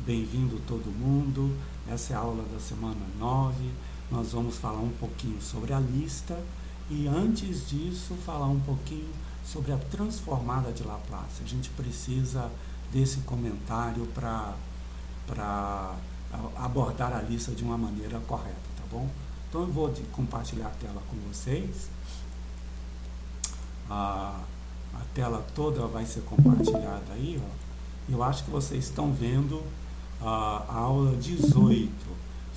Bem-vindo todo mundo. Essa é a aula da semana 9. Nós vamos falar um pouquinho sobre a lista e, antes disso, falar um pouquinho sobre a transformada de Laplace. A gente precisa desse comentário para abordar a lista de uma maneira correta, tá bom? Então, eu vou compartilhar a tela com vocês. A tela toda vai ser compartilhada aí, ó. Eu acho que vocês estão vendo a aula 18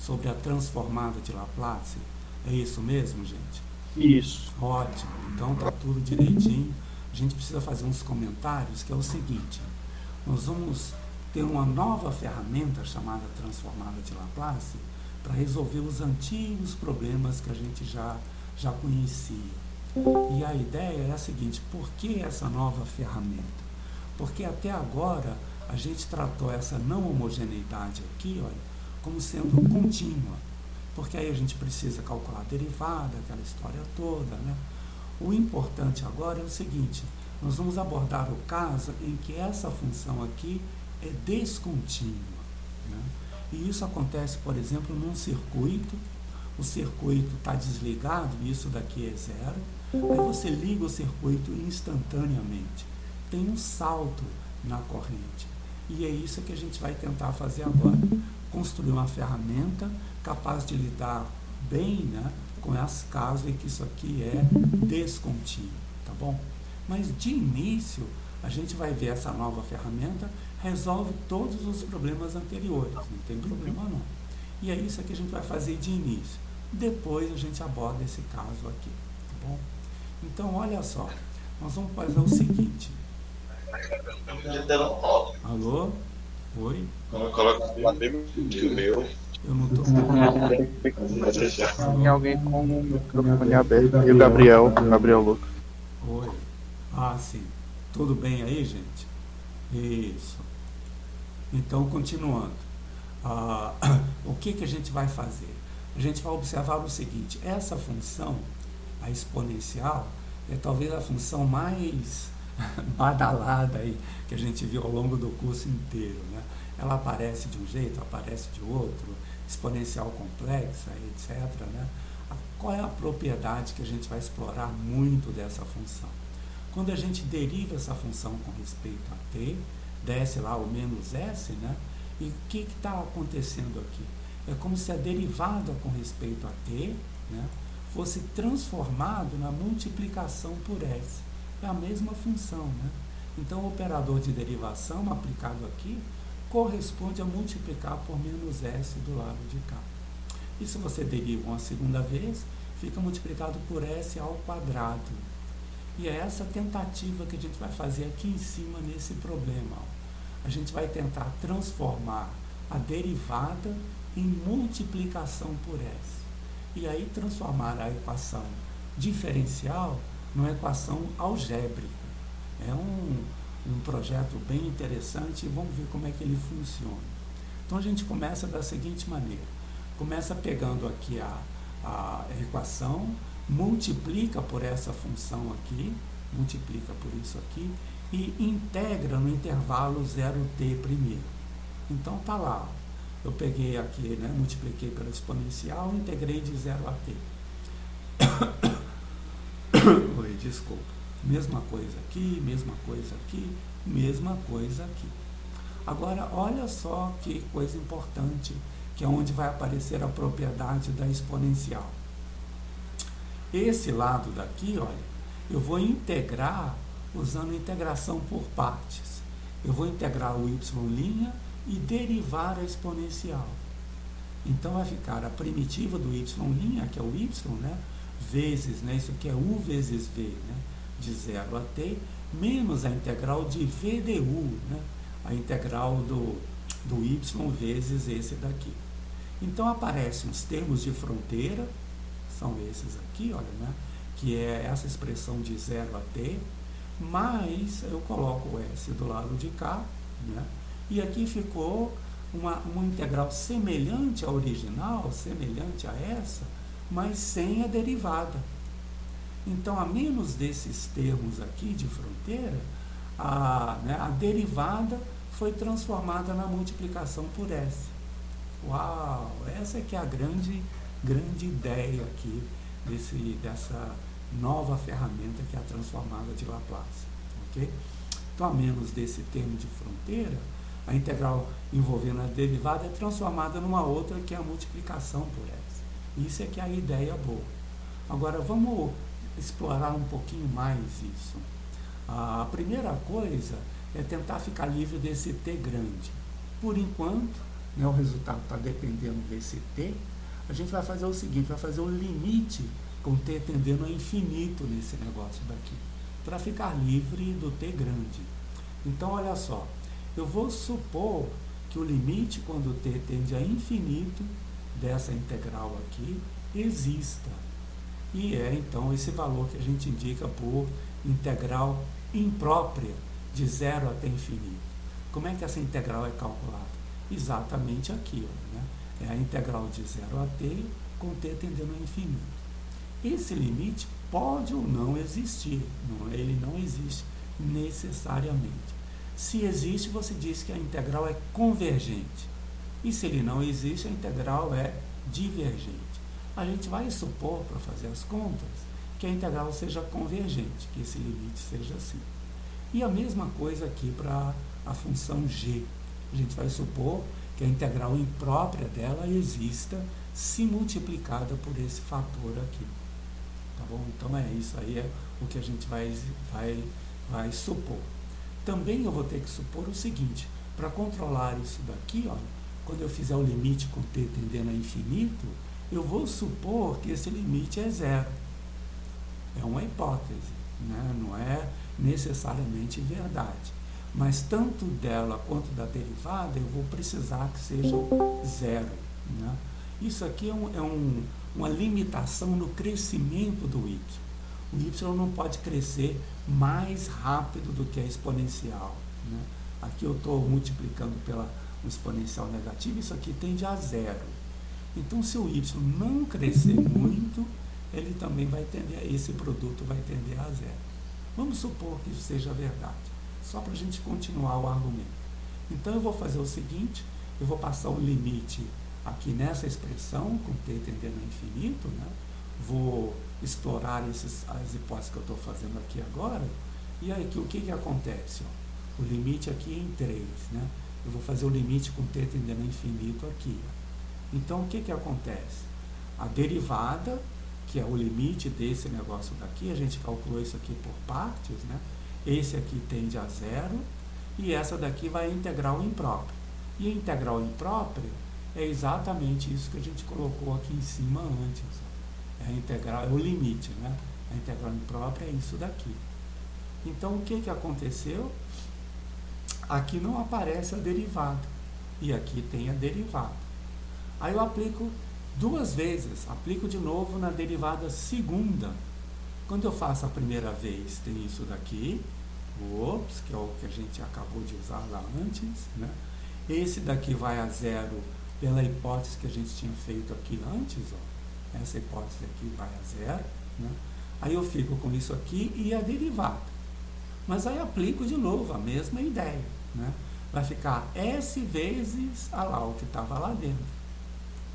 sobre a transformada de Laplace. É isso mesmo, gente? Isso. Ótimo. Então tá tudo direitinho. A gente precisa fazer uns comentários, que é o seguinte: nós vamos ter uma nova ferramenta chamada transformada de Laplace para resolver os antigos problemas que a gente já conhecia. E a ideia é a seguinte: por que essa nova ferramenta? Porque até agora a gente tratou essa não homogeneidade aqui, olha, como sendo contínua. Porque aí a gente precisa calcular a derivada, aquela história toda, né? O importante agora é o seguinte: nós vamos abordar o caso em que essa função aqui é descontínua, né? E isso acontece, por exemplo, num circuito. O circuito está desligado, isso daqui é zero. Aí você liga o circuito instantaneamente. Tem um salto na corrente. E é isso que a gente vai tentar fazer agora. Construir uma ferramenta capaz de lidar bem, né, com esse caso em que isso aqui é descontínuo, tá bom? Mas de início, a gente vai ver essa nova ferramenta resolve todos os problemas anteriores, não tem problema não. E é isso que a gente vai fazer de início. Depois a gente aborda esse caso aqui, tá bom? Então, olha só, nós vamos fazer o seguinte. Alô? Oi? Coloca bem o meu. Eu não tô. Tem alguém com o microfone aberto. E o Gabriel Lucas. Oi. Ah, sim. Tudo bem aí, gente? Isso. Então, continuando. O que a gente vai fazer? A gente vai observar o seguinte: essa função, a exponencial, é talvez a função mais badalada aí que a gente viu ao longo do curso inteiro, né? Ela aparece de um jeito, aparece de outro, exponencial complexa, etc., né? Qual é a propriedade que a gente vai explorar muito dessa função? Quando a gente deriva essa função com respeito a t, desce lá o menos s, né? E o que está acontecendo aqui? É como se a derivada com respeito a t, né, fosse transformado na multiplicação por s. É a mesma função, né? Então, o operador de derivação aplicado aqui corresponde a multiplicar por menos s do lado de cá. E se você deriva uma segunda vez, fica multiplicado por s ao quadrado. E é essa tentativa que a gente vai fazer aqui em cima nesse problema. A gente vai tentar transformar a derivada em multiplicação por s. E aí transformar a equação diferencial numa equação algébrica. É um projeto bem interessante e vamos ver como é que ele funciona. Então a gente começa da seguinte maneira: começa pegando aqui a equação, multiplica por essa função aqui, multiplica por isso aqui e integra no intervalo 0t primeiro. Então tá lá, eu peguei aqui, né, multipliquei pela exponencial, integrei de 0 a t. Oi, desculpa. Mesma coisa aqui, mesma coisa aqui, mesma coisa aqui. Agora, olha só que coisa importante, que é onde vai aparecer a propriedade da exponencial. Esse lado daqui, olha, eu vou integrar usando integração por partes. Eu vou integrar o y' e derivar a exponencial. Então, vai ficar a primitiva do y', que é o y, né? Vezes, né? Isso aqui é u vezes v, né? De 0 a t, menos a integral de v du, né? A integral do y vezes esse daqui. Então, aparecem os termos de fronteira, são esses aqui, olha, né? Que é essa expressão de 0 a t, mas eu coloco o s do lado de cá, né? E aqui ficou uma integral semelhante à original, semelhante a essa, mas sem a derivada. Então, a menos desses termos aqui de fronteira, a derivada foi transformada na multiplicação por S. Uau! Essa é que é a grande ideia aqui dessa nova ferramenta que é a transformada de Laplace. Ok? Então, a menos desse termo de fronteira, a integral envolvendo a derivada é transformada numa outra que é a multiplicação por S. Isso é que é a ideia boa. Agora, vamos explorar um pouquinho mais isso. A primeira coisa é tentar ficar livre desse t grande. Por enquanto, né, o resultado está dependendo desse t, a gente vai fazer o seguinte, vai fazer o limite com t tendendo a infinito nesse negócio daqui, para ficar livre do t grande. Então, olha só, eu vou supor que o limite quando t tende a infinito dessa integral aqui exista. E é, então, esse valor que a gente indica por integral imprópria, de 0 até infinito. Como é que essa integral é calculada? Exatamente aqui, ó, né? É a integral de 0 a t com t tendendo a infinito. Esse limite pode ou não existir, ele não existe necessariamente. Se existe, você diz que a integral é convergente. E se ele não existe, a integral é divergente. A gente vai supor, para fazer as contas, que a integral seja convergente, que esse limite seja assim. E a mesma coisa aqui para a função g. A gente vai supor que a integral imprópria dela exista se multiplicada por esse fator aqui. Tá bom? Então é isso aí, é o que a gente vai supor. Também eu vou ter que supor o seguinte, para controlar isso daqui, ó, quando eu fizer o limite com t tendendo a infinito, eu vou supor que esse limite é 0. É uma hipótese, né? Não é necessariamente verdade. Mas tanto dela quanto da derivada, eu vou precisar que seja 0. Né? Isso aqui é uma limitação no crescimento do y. O y não pode crescer mais rápido do que a exponencial. Né? Aqui eu estou multiplicando pela um exponencial negativo, isso aqui tende a 0. Então, se o y não crescer muito, ele também vai tender, esse produto vai tender a 0. Vamos supor que isso seja verdade, só para a gente continuar o argumento. Então, eu vou fazer o seguinte, eu vou passar o limite aqui nessa expressão, com t tendendo a infinito, né? Vou explorar as hipóteses que eu estou fazendo aqui agora, e aí o que acontece? Ó? O limite aqui é em 3, né? Eu vou fazer o limite com t tendendo a infinito aqui. Então, o que acontece? A derivada, que é o limite desse negócio daqui, a gente calculou isso aqui por partes, né? Esse aqui tende a 0, e essa daqui vai a integral imprópria. E a integral imprópria é exatamente isso que a gente colocou aqui em cima antes. É a integral, é o limite, né? A integral imprópria é isso daqui. Então, o que aconteceu? Aqui não aparece a derivada, e aqui tem a derivada. Aí eu aplico duas vezes, aplico de novo na derivada segunda. Quando eu faço a primeira vez, tem isso daqui, ops, que é o que a gente acabou de usar lá antes, né? Esse daqui vai a 0 pela hipótese que a gente tinha feito aqui antes, ó. Essa hipótese aqui vai a 0, né? Aí eu fico com isso aqui e a derivada. Mas aí aplico de novo a mesma ideia, né? Vai ficar S vezes o que estava lá dentro.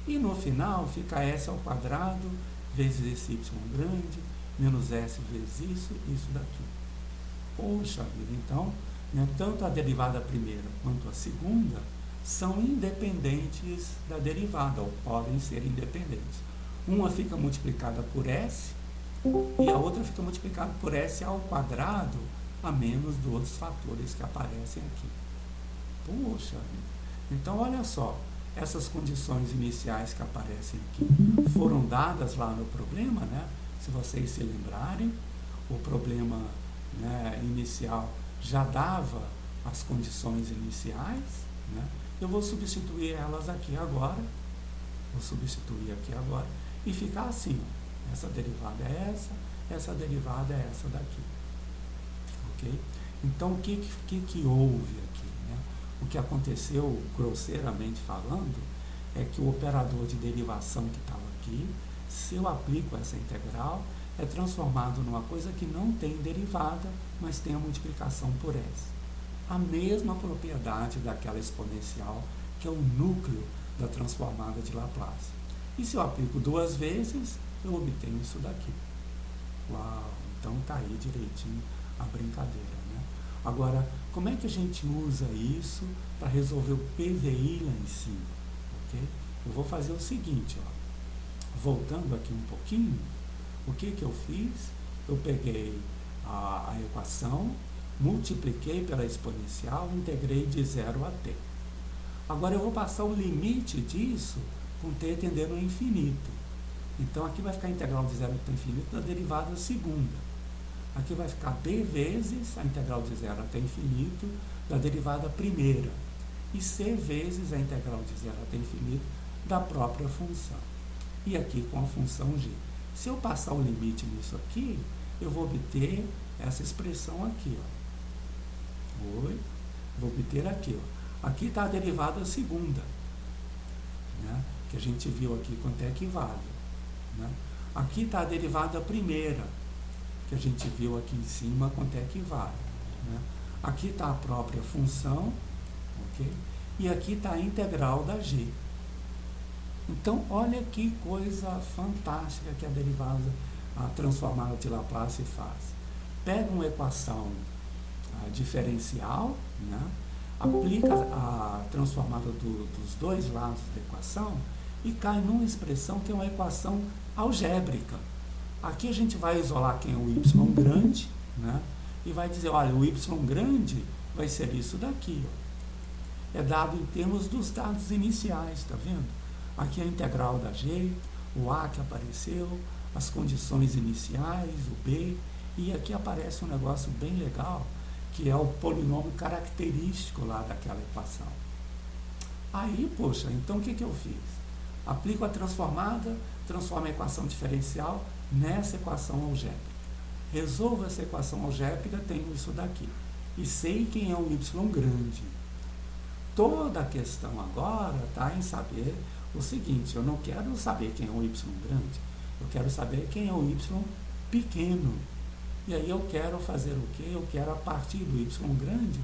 E no final fica S ao quadrado vezes esse y grande, menos S vezes isso daqui. Poxa vida, então, né, tanto a derivada primeira quanto a segunda são independentes da derivada, ou podem ser independentes. Uma fica multiplicada por S e a outra fica multiplicada por S ao quadrado, a menos dos outros fatores que aparecem aqui. Poxa vida. Então, olha só, essas condições iniciais que aparecem aqui foram dadas lá no problema, né? Se vocês se lembrarem, o problema, né, inicial já dava as condições iniciais, né? Eu vou substituir elas aqui agora, e ficar assim, ó. Essa derivada é essa derivada é essa daqui. Ok? Então, o que houve aqui? Né? O que aconteceu, grosseiramente falando, é que o operador de derivação que estava aqui, se eu aplico essa integral, é transformado numa coisa que não tem derivada, mas tem a multiplicação por S. a mesma propriedade daquela exponencial, que é o núcleo da transformada de Laplace. E se eu aplico 2 vezes, eu obtenho isso daqui. Uau! Então está aí direitinho a brincadeira, né? Agora, como é que a gente usa isso para resolver o PVI lá em cima? Okay? Eu vou fazer o seguinte, ó. Voltando aqui um pouquinho, o que eu fiz? Eu peguei a equação, multipliquei pela exponencial, integrei de 0 a t. Agora eu vou passar o limite disso com t tendendo ao infinito. Então aqui vai ficar a integral de 0 até infinito da derivada segunda. Aqui vai ficar b vezes a integral de 0 até infinito da derivada primeira. E c vezes a integral de 0 até infinito da própria função. E aqui com a função g. Se eu passar o limite nisso aqui, eu vou obter essa expressão aqui, ó. Vou obter aqui, ó. Aqui está a derivada segunda, né? Que a gente viu aqui quanto é que vale, né? Aqui está a derivada primeira, que a gente viu aqui em cima quanto é que vale, né? Aqui está a própria função, ok? E aqui está a integral da g. Então, olha que coisa fantástica que a derivada, a transformada de Laplace faz. Pega uma equação diferencial, né? Aplica a transformada dos dois lados da equação e cai numa expressão que é uma equação algébrica. Aqui a gente vai isolar quem é o y grande, né? E vai dizer, olha, o y grande vai ser isso daqui, ó. É dado em termos dos dados iniciais, tá vendo? Aqui a integral da g, o a que apareceu, as condições iniciais, o b, e aqui aparece um negócio bem legal, que é o polinômio característico lá daquela equação. Aí, poxa, então o que eu fiz? Aplico a transformada, transformo a equação diferencial nessa equação algébrica. Resolvo essa equação algébrica, tenho isso daqui. E sei quem é o y grande. Toda a questão agora está em saber o seguinte, eu não quero saber quem é o y grande, eu quero saber quem é o y pequeno. E aí eu quero fazer o quê? Eu quero, a partir do y grande,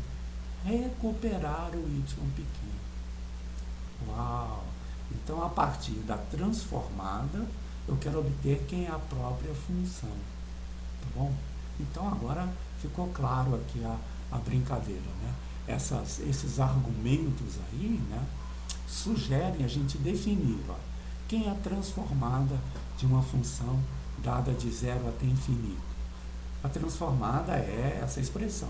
recuperar o y pequeno. Uau! Então, a partir da transformada, eu quero obter quem é a própria função. Tá bom? Então, agora ficou claro aqui a brincadeira, né? Esses argumentos aí, né, sugerem a gente definir, ó, quem é a transformada de uma função dada de 0 até infinito. A transformada é essa expressão.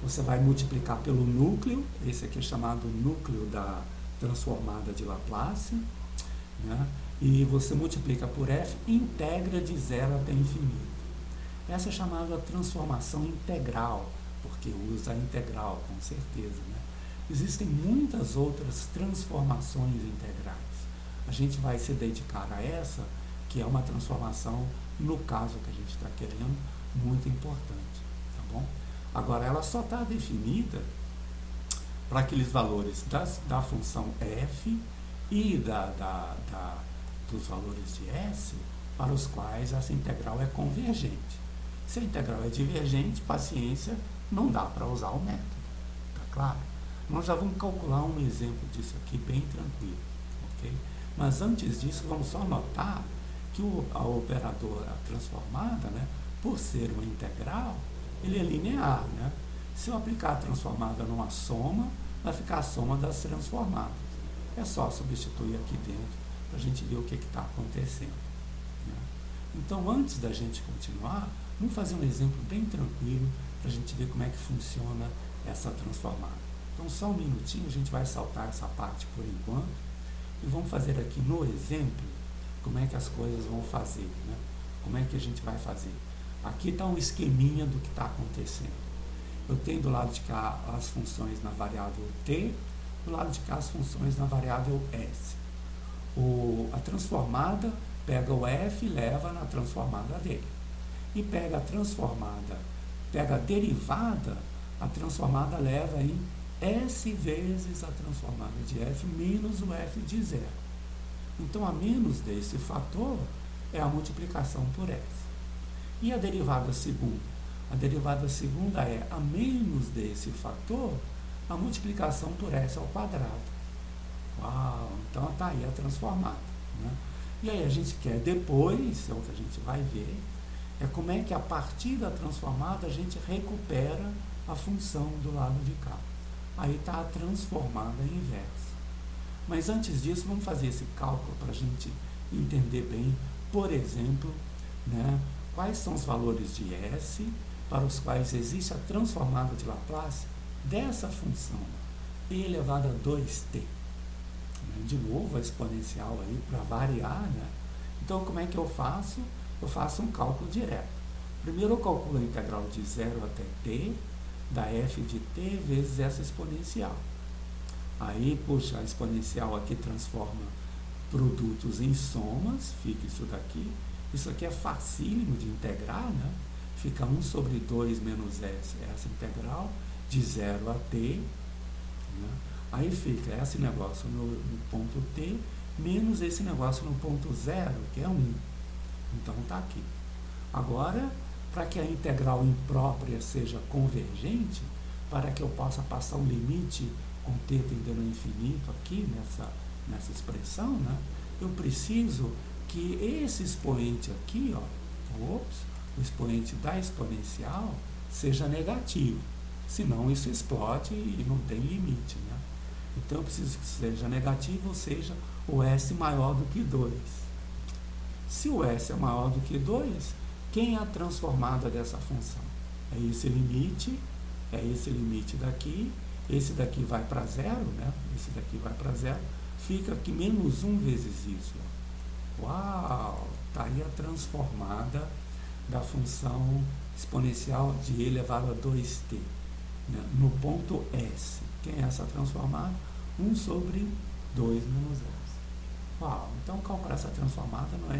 Você vai multiplicar pelo núcleo, esse aqui é chamado núcleo da transformada de Laplace, né? E você multiplica por f e integra de 0 até infinito. Essa é chamada transformação integral, porque usa a integral, com certeza, né? Existem muitas outras transformações integrais. A gente vai se dedicar a essa, que é uma transformação, no caso que a gente está querendo, muito importante, tá bom? Agora, ela só está definida para aqueles valores da função f e dos valores de s, para os quais essa integral é convergente. Se a integral é divergente, paciência, não dá para usar o método, tá claro? Nós já vamos calcular um exemplo disso aqui bem tranquilo, ok? Mas antes disso, vamos só notar que a operadora transformada, né, por ser uma integral, ele é linear, né? Se eu aplicar a transformada numa soma, vai ficar a soma das transformadas. É só substituir aqui dentro para a gente ver o que está acontecendo, né? Então, antes da gente continuar, vamos fazer um exemplo bem tranquilo para a gente ver como é que funciona essa transformada. Então, só um minutinho, a gente vai saltar essa parte por enquanto e vamos fazer aqui no exemplo como é que as coisas vão fazer, né? Como é que a gente vai fazer. Aqui está um esqueminha do que está acontecendo. Eu tenho do lado de cá as funções na variável t, do lado de cá as funções na variável s. A transformada pega o f e leva na transformada dele. E pega a transformada, pega a derivada, a transformada leva em s vezes a transformada de f menos o f de zero. Então, a menos desse fator é a multiplicação por s. E a derivada segunda? A derivada segunda é a menos desse fator, a multiplicação por S ao quadrado. Uau, então está aí a transformada, né? E aí a gente quer depois, é o que a gente vai ver, é como é que a partir da transformada a gente recupera a função do lado de cá. Aí está a transformada inversa. Mas antes disso, vamos fazer esse cálculo para a gente entender bem, por exemplo, né, quais são os valores de S para os quais existe a transformada de Laplace dessa função e elevado a 2t. De novo, a exponencial aí para variar, né? Então, como é que eu faço? Eu faço um cálculo direto. Primeiro, eu calculo a integral de 0 até t, da f de t vezes essa exponencial. Aí, puxa, a exponencial aqui transforma produtos em somas, fica isso daqui. Isso aqui é facílimo de integrar, né? Fica 1 sobre 2 menos s, essa integral, de 0 a t, né? Aí fica esse negócio no ponto t, menos esse negócio no ponto 0, que é 1. Então está aqui. Agora, para que a integral imprópria seja convergente, para que eu possa passar um limite com t tendendo ao infinito aqui, nessa expressão, né, eu preciso que esse expoente aqui, ó, o expoente da exponencial, seja negativo. Senão isso explode e não tem limite, né? Então eu preciso que seja negativo, ou seja, o S maior do que 2. Se o S é maior do que 2, quem é a transformada dessa função? É esse limite daqui, esse daqui vai para zero, né? Esse daqui vai para zero, fica aqui menos 1 vezes isso. Uau! Está aí a transformada da função exponencial de e elevado a 2t, né? No ponto S. Quem é essa transformada? 1 sobre 2 menos S. Uau, então calcular essa transformada não é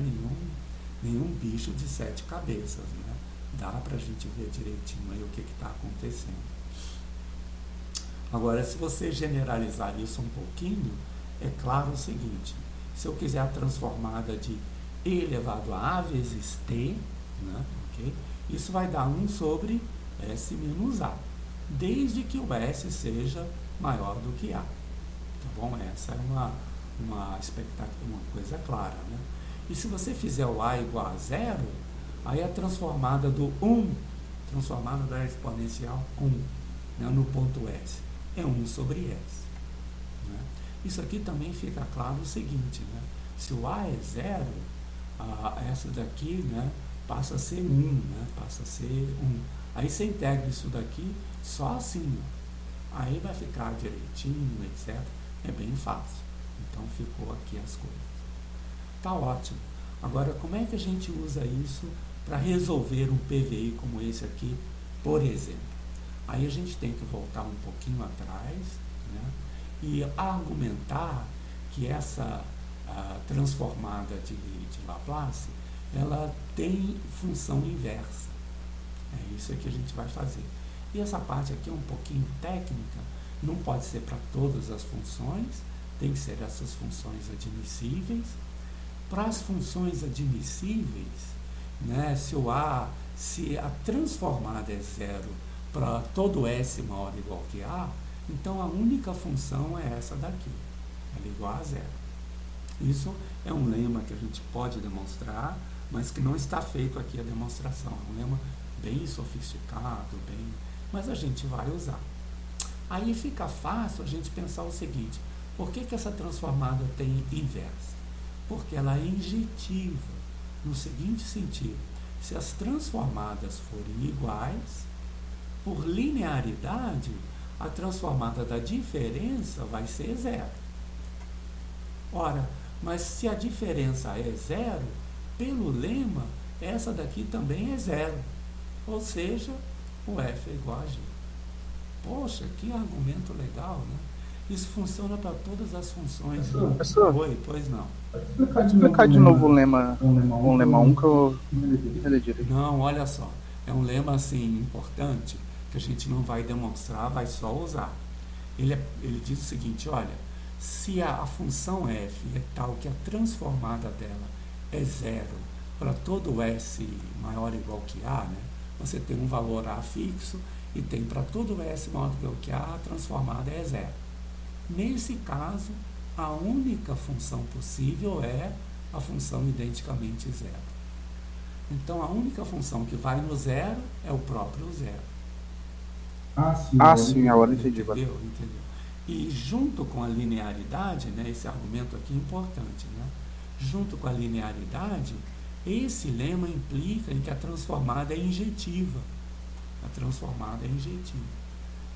nenhum bicho de 7 cabeças, né? Dá para a gente ver direitinho aí o que está acontecendo. Agora, se você generalizar isso um pouquinho, é claro o seguinte: se eu quiser a transformada de e elevado a a vezes t, né? Okay? Isso vai dar 1 sobre S menos A, desde que o S seja maior do que A. Tá bom? Essa é uma expectativa, uma coisa clara, né? E se você fizer o A igual a 0, aí a transformada do 1, transformada da exponencial 1, né, no ponto S, é 1 sobre S. Né? Isso aqui também fica claro o seguinte, né? Se o A é 0, essa daqui, né, passa a ser 1, né? Passa a ser 1. Aí você integra isso daqui só assim, ó. Aí vai ficar direitinho, etc. É bem fácil. Então ficou aqui as coisas. Tá ótimo. Agora, como é que a gente usa isso para resolver um PVI como esse aqui, por exemplo? Aí a gente tem que voltar um pouquinho atrás, né, e argumentar que essa transformada de Laplace, ela tem função inversa. É isso que a gente vai fazer. E essa parte aqui é um pouquinho técnica, não pode ser para todas as funções, tem que ser essas funções admissíveis. Para as funções admissíveis, né, se a transformada é 0 para todo S maior ou igual que A, então a única função é essa daqui, ela é igual a 0. Isso é um lema que a gente pode demonstrar, mas que não está feito aqui a demonstração. É um lema bem sofisticado, mas a gente vai usar. Aí fica fácil a gente pensar o seguinte: por que essa transformada tem inversa? Porque ela é injetiva, no seguinte sentido: se as transformadas forem iguais, por linearidade, a transformada da diferença vai ser 0. Ora, mas se a diferença é 0, pelo lema, essa daqui também é 0. Ou seja, o F é igual a G. Poxa, que argumento legal, né? Isso funciona para todas as funções. Professor, Oi, pois não. pode explicar de novo o lema 1 que eu não entendi direito. Não, olha só. É um lema assim importante que a gente não vai demonstrar, vai só usar. Ele diz o seguinte: olha, se a função f é tal que a transformada dela é 0 para todo S maior ou igual que A, né? você tem um valor A fixo e tem para todo S maior do que A, a transformada é zero. Nesse caso, a única função possível é a função identicamente zero. Então, a única função que vai no zero é o próprio zero. Ah, sim, agora entendi. Entendeu? E junto com a linearidade, né, esse argumento aqui é importante, né? Junto com a linearidade, esse lema implica em que a transformada é injetiva. A transformada é injetiva.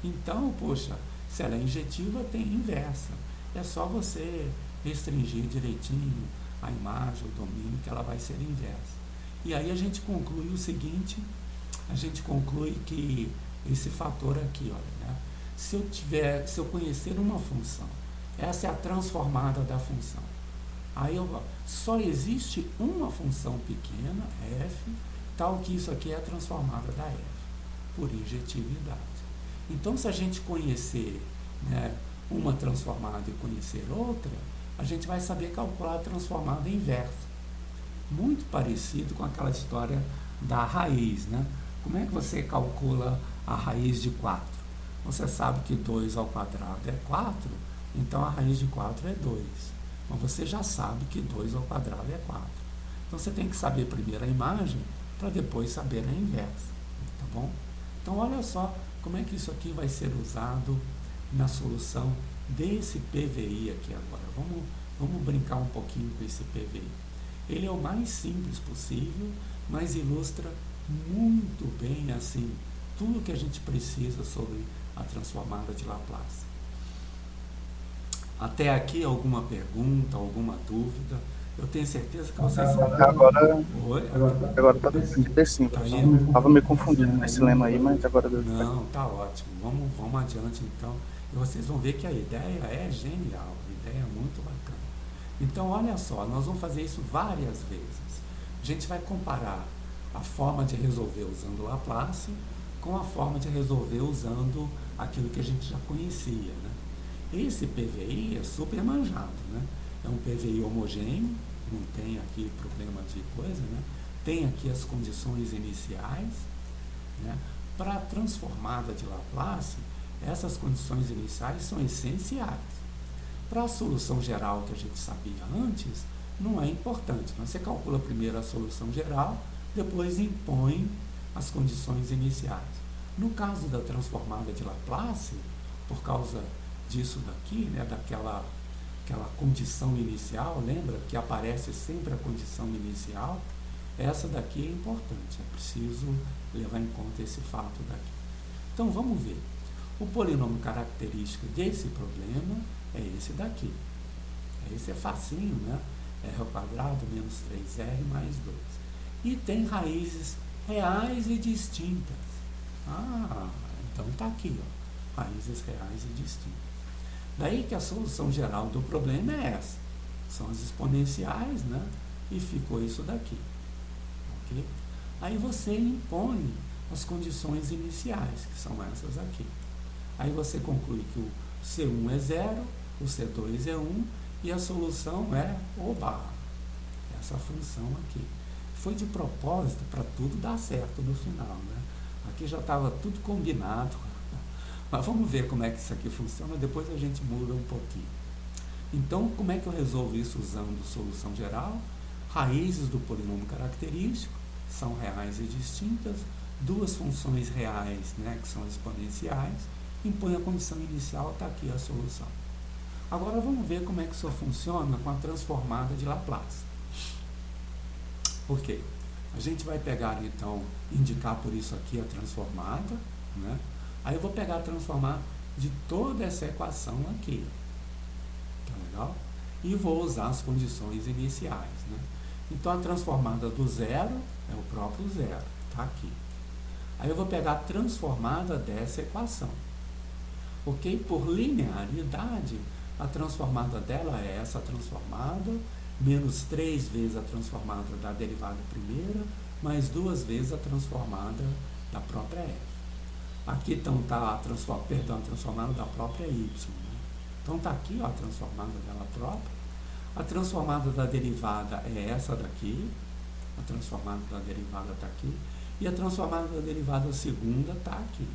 Então, poxa, se ela é injetiva, tem inversa. É só você restringir direitinho a imagem, o domínio, que ela vai ser inversa. E aí a gente conclui o seguinte, a gente conclui que esse fator aqui, olha, né? Se eu conhecer uma função, essa é a transformada da função. Aí só existe uma função pequena, f, tal que isso aqui é a transformada da f, por injetividade. Então, se a gente conhecer, né, uma transformada e conhecer outra, a gente vai saber calcular a transformada inversa. Muito parecido com aquela história da raiz, né? Como é que você calcula a raiz de 4? Você sabe que 2 ao quadrado é 4, então a raiz de 4 é 2. Mas você já sabe que 2 ao quadrado é 4. Então você tem que saber primeiro a imagem para depois saber a inversa, tá bom? Então olha só como é que isso aqui vai ser usado na solução desse PVI aqui agora. Vamos brincar um pouquinho com esse PVI. Ele é o mais simples possível, mas ilustra muito bem assim tudo que a gente precisa sobre a transformada de Laplace. Até aqui alguma pergunta, alguma dúvida? Eu tenho certeza que vocês... Agora tá bem simples. Estava me confundindo nesse lema aí, mas agora... Não, tá ótimo. Vamos adiante então. E vocês vão ver que a ideia é genial, a ideia é muito bacana. Então, olha só, nós vamos fazer isso várias vezes. A gente vai comparar a forma de resolver usando Laplace com a forma de resolver usando aquilo que a gente já conhecia, né? Esse PVI é super manjado, né? É um PVI homogêneo, não tem aqui problema de coisa, né? Tem aqui as condições iniciais, né? Para a transformada de Laplace, essas condições iniciais são essenciais. Para a solução geral que a gente sabia antes, não é importante. Você calcula primeiro a solução geral, depois impõe as condições iniciais. No caso da transformada de Laplace, por causa disso daqui, né, daquela condição inicial, lembra que aparece sempre a condição inicial, essa daqui é importante, é preciso levar em conta esse fato daqui. Então vamos ver. O polinômio característico desse problema é esse daqui. Esse é facinho, né? R ao quadrado menos 3R mais 2. E tem raízes reais e distintas. Ah, então está aqui, ó, raízes reais e distintas. Daí que a solução geral do problema é essa. São as exponenciais, né? E ficou isso daqui. Ok? Aí você impõe as condições iniciais, que são essas aqui. Aí você conclui que o C1 é 0, o C2 é 1 e a solução é essa função aqui. Foi de propósito para tudo dar certo no final, né? Aqui já estava tudo combinado. Mas vamos ver como é que isso aqui funciona, depois a gente muda um pouquinho. Então, como é que eu resolvo isso usando solução geral? Raízes do polinômio característico são reais e distintas, duas funções reais, né, que são exponenciais, impõe a condição inicial, está aqui a solução. Agora vamos ver como é que isso funciona com a transformada de Laplace. Ok, a gente vai pegar então, indicar por isso aqui a transformada, né? Aí eu vou pegar a transformada de toda essa equação aqui, tá legal? E vou usar as condições iniciais, né? Então a transformada do zero é o próprio zero, tá aqui. Aí eu vou pegar a transformada dessa equação. Ok? Por linearidade, a transformada dela é essa transformada, menos 3 vezes a transformada da derivada primeira, mais 2 vezes a transformada da própria f. Aqui então está a transformada da própria y. Né? Então está aqui, ó, a transformada dela própria. A transformada da derivada é essa daqui. A transformada da derivada está aqui. E a transformada da derivada segunda está aqui.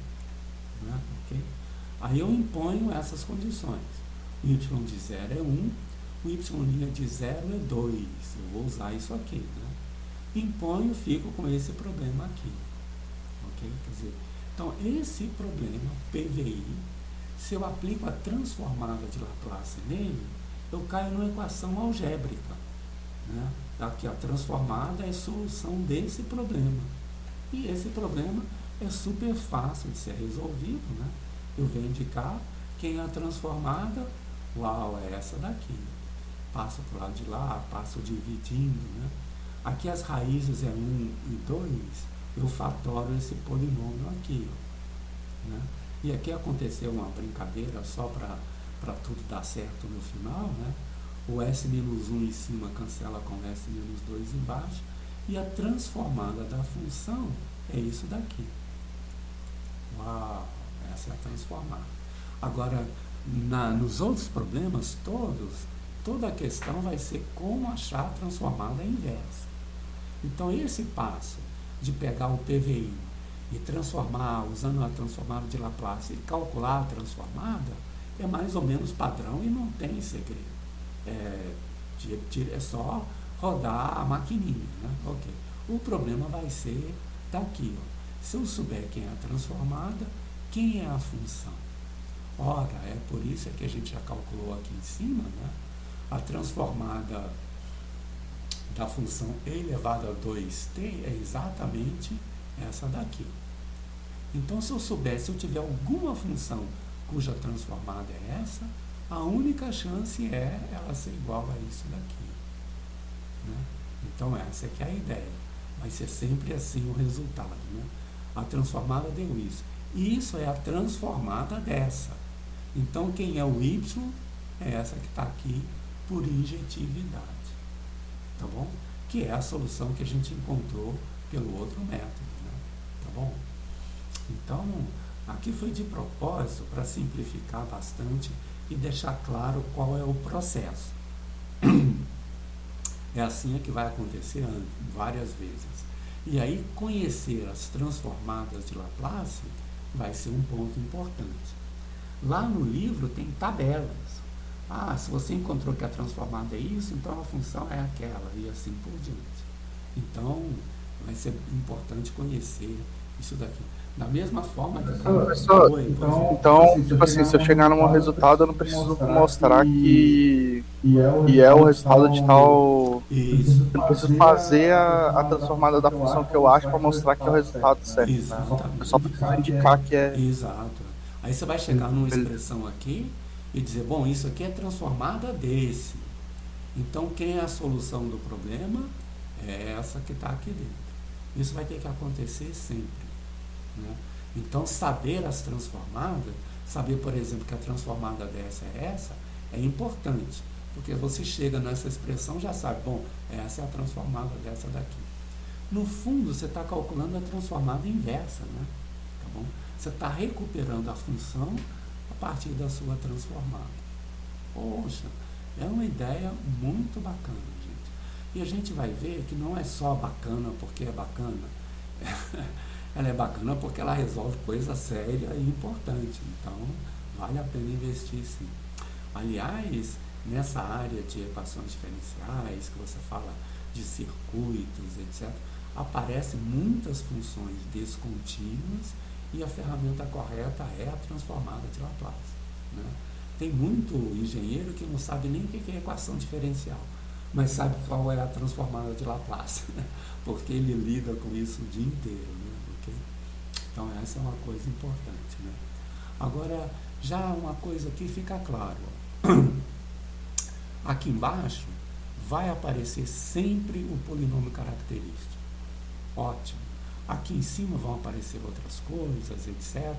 Né? Okay? Aí eu imponho essas condições. O y de 0 é 1, o y' de 0 é 2. Eu vou usar isso aqui. Né? Imponho, fico com esse problema aqui. Okay? Quer dizer, então, esse problema, PVI, se eu aplico a transformada de Laplace nele, eu caio numa equação algébrica. Né? Aqui, a transformada é a solução desse problema. E esse problema é super fácil de ser resolvido. Né? Eu venho indicar quem é a transformada, uau, é essa daqui. Passo para o lado de lá, passo dividindo. Né? Aqui as raízes é 1 e 2, eu fatoro esse polinômio aqui. Ó, né? E aqui aconteceu uma brincadeira só para tudo dar certo no final. Né? O S-1 em cima cancela com o S-2 embaixo. E a transformada da função é isso daqui. Uau, essa é a transformada. Agora, nos outros problemas todos, toda a questão vai ser como achar a transformada inversa. Então, esse passo de pegar o PVI e transformar, usando a transformada de Laplace, e calcular a transformada, é mais ou menos padrão e não tem segredo. É só rodar a maquininha. Né? Okay. O problema vai ser daqui. Ó. Se eu souber quem é a transformada, quem é a função? Ora, é por isso que a gente já calculou aqui em cima, né? A transformada da função e elevado a 2t é exatamente essa daqui. Então, se eu tiver alguma função cuja transformada é essa, a única chance é ela ser igual a isso daqui. Né? Então, essa é que é a ideia. Vai ser sempre assim o resultado. Né? A transformada deu isso. Isso é a transformada dessa. Então, quem é o y é essa que está aqui por injetividade. Tá bom? Que é a solução que a gente encontrou pelo outro método. Né? Tá bom? Então, aqui foi de propósito para simplificar bastante e deixar claro qual é o processo. É assim que vai acontecer várias vezes. E aí, conhecer as transformadas de Laplace vai ser um ponto importante. Lá no livro tem tabelas. Ah, se você encontrou que a transformada é isso, então a função é aquela, e assim por diante. Então, vai ser importante conhecer isso daqui. Da mesma forma que... Professor, então, tipo assim, se eu chegar num resultado, eu não preciso mostrar que é o resultado de tal... Isso. Eu não preciso fazer a transformada da função que eu acho para mostrar que é o resultado certo. Exatamente. Né? Eu só preciso indicar que é... Exato. Aí você vai chegar numa expressão aqui e dizer, bom, isso aqui é transformada desse. Então, quem é a solução do problema é essa que está aqui dentro. Isso vai ter que acontecer sempre. Né? Então, saber as transformadas, saber, por exemplo, que a transformada dessa é essa, é importante. Porque você chega nessa expressão já sabe, bom, essa é a transformada dessa daqui. No fundo, você está calculando a transformada inversa, né? Tá bom? Você está recuperando a função a partir da sua transformada. Poxa, é uma ideia muito bacana, gente. E a gente vai ver que não é só bacana porque é bacana. Ela é bacana porque ela resolve coisa séria e importante. Então, vale a pena investir sim. Aliás, nessa área de equações diferenciais, que você fala de circuitos, etc., aparecem muitas funções descontínuas e a ferramenta correta é a transformada de Laplace. Né? Tem muito engenheiro que não sabe nem o que é equação diferencial, mas sabe qual é a transformada de Laplace, né? Porque ele lida com isso o dia inteiro. Né? Okay? Então, essa é uma coisa importante. Né? Agora, já uma coisa que fica claro. Aqui embaixo vai aparecer sempre o polinômio característico. Ótimo. Aqui em cima vão aparecer outras coisas, etc.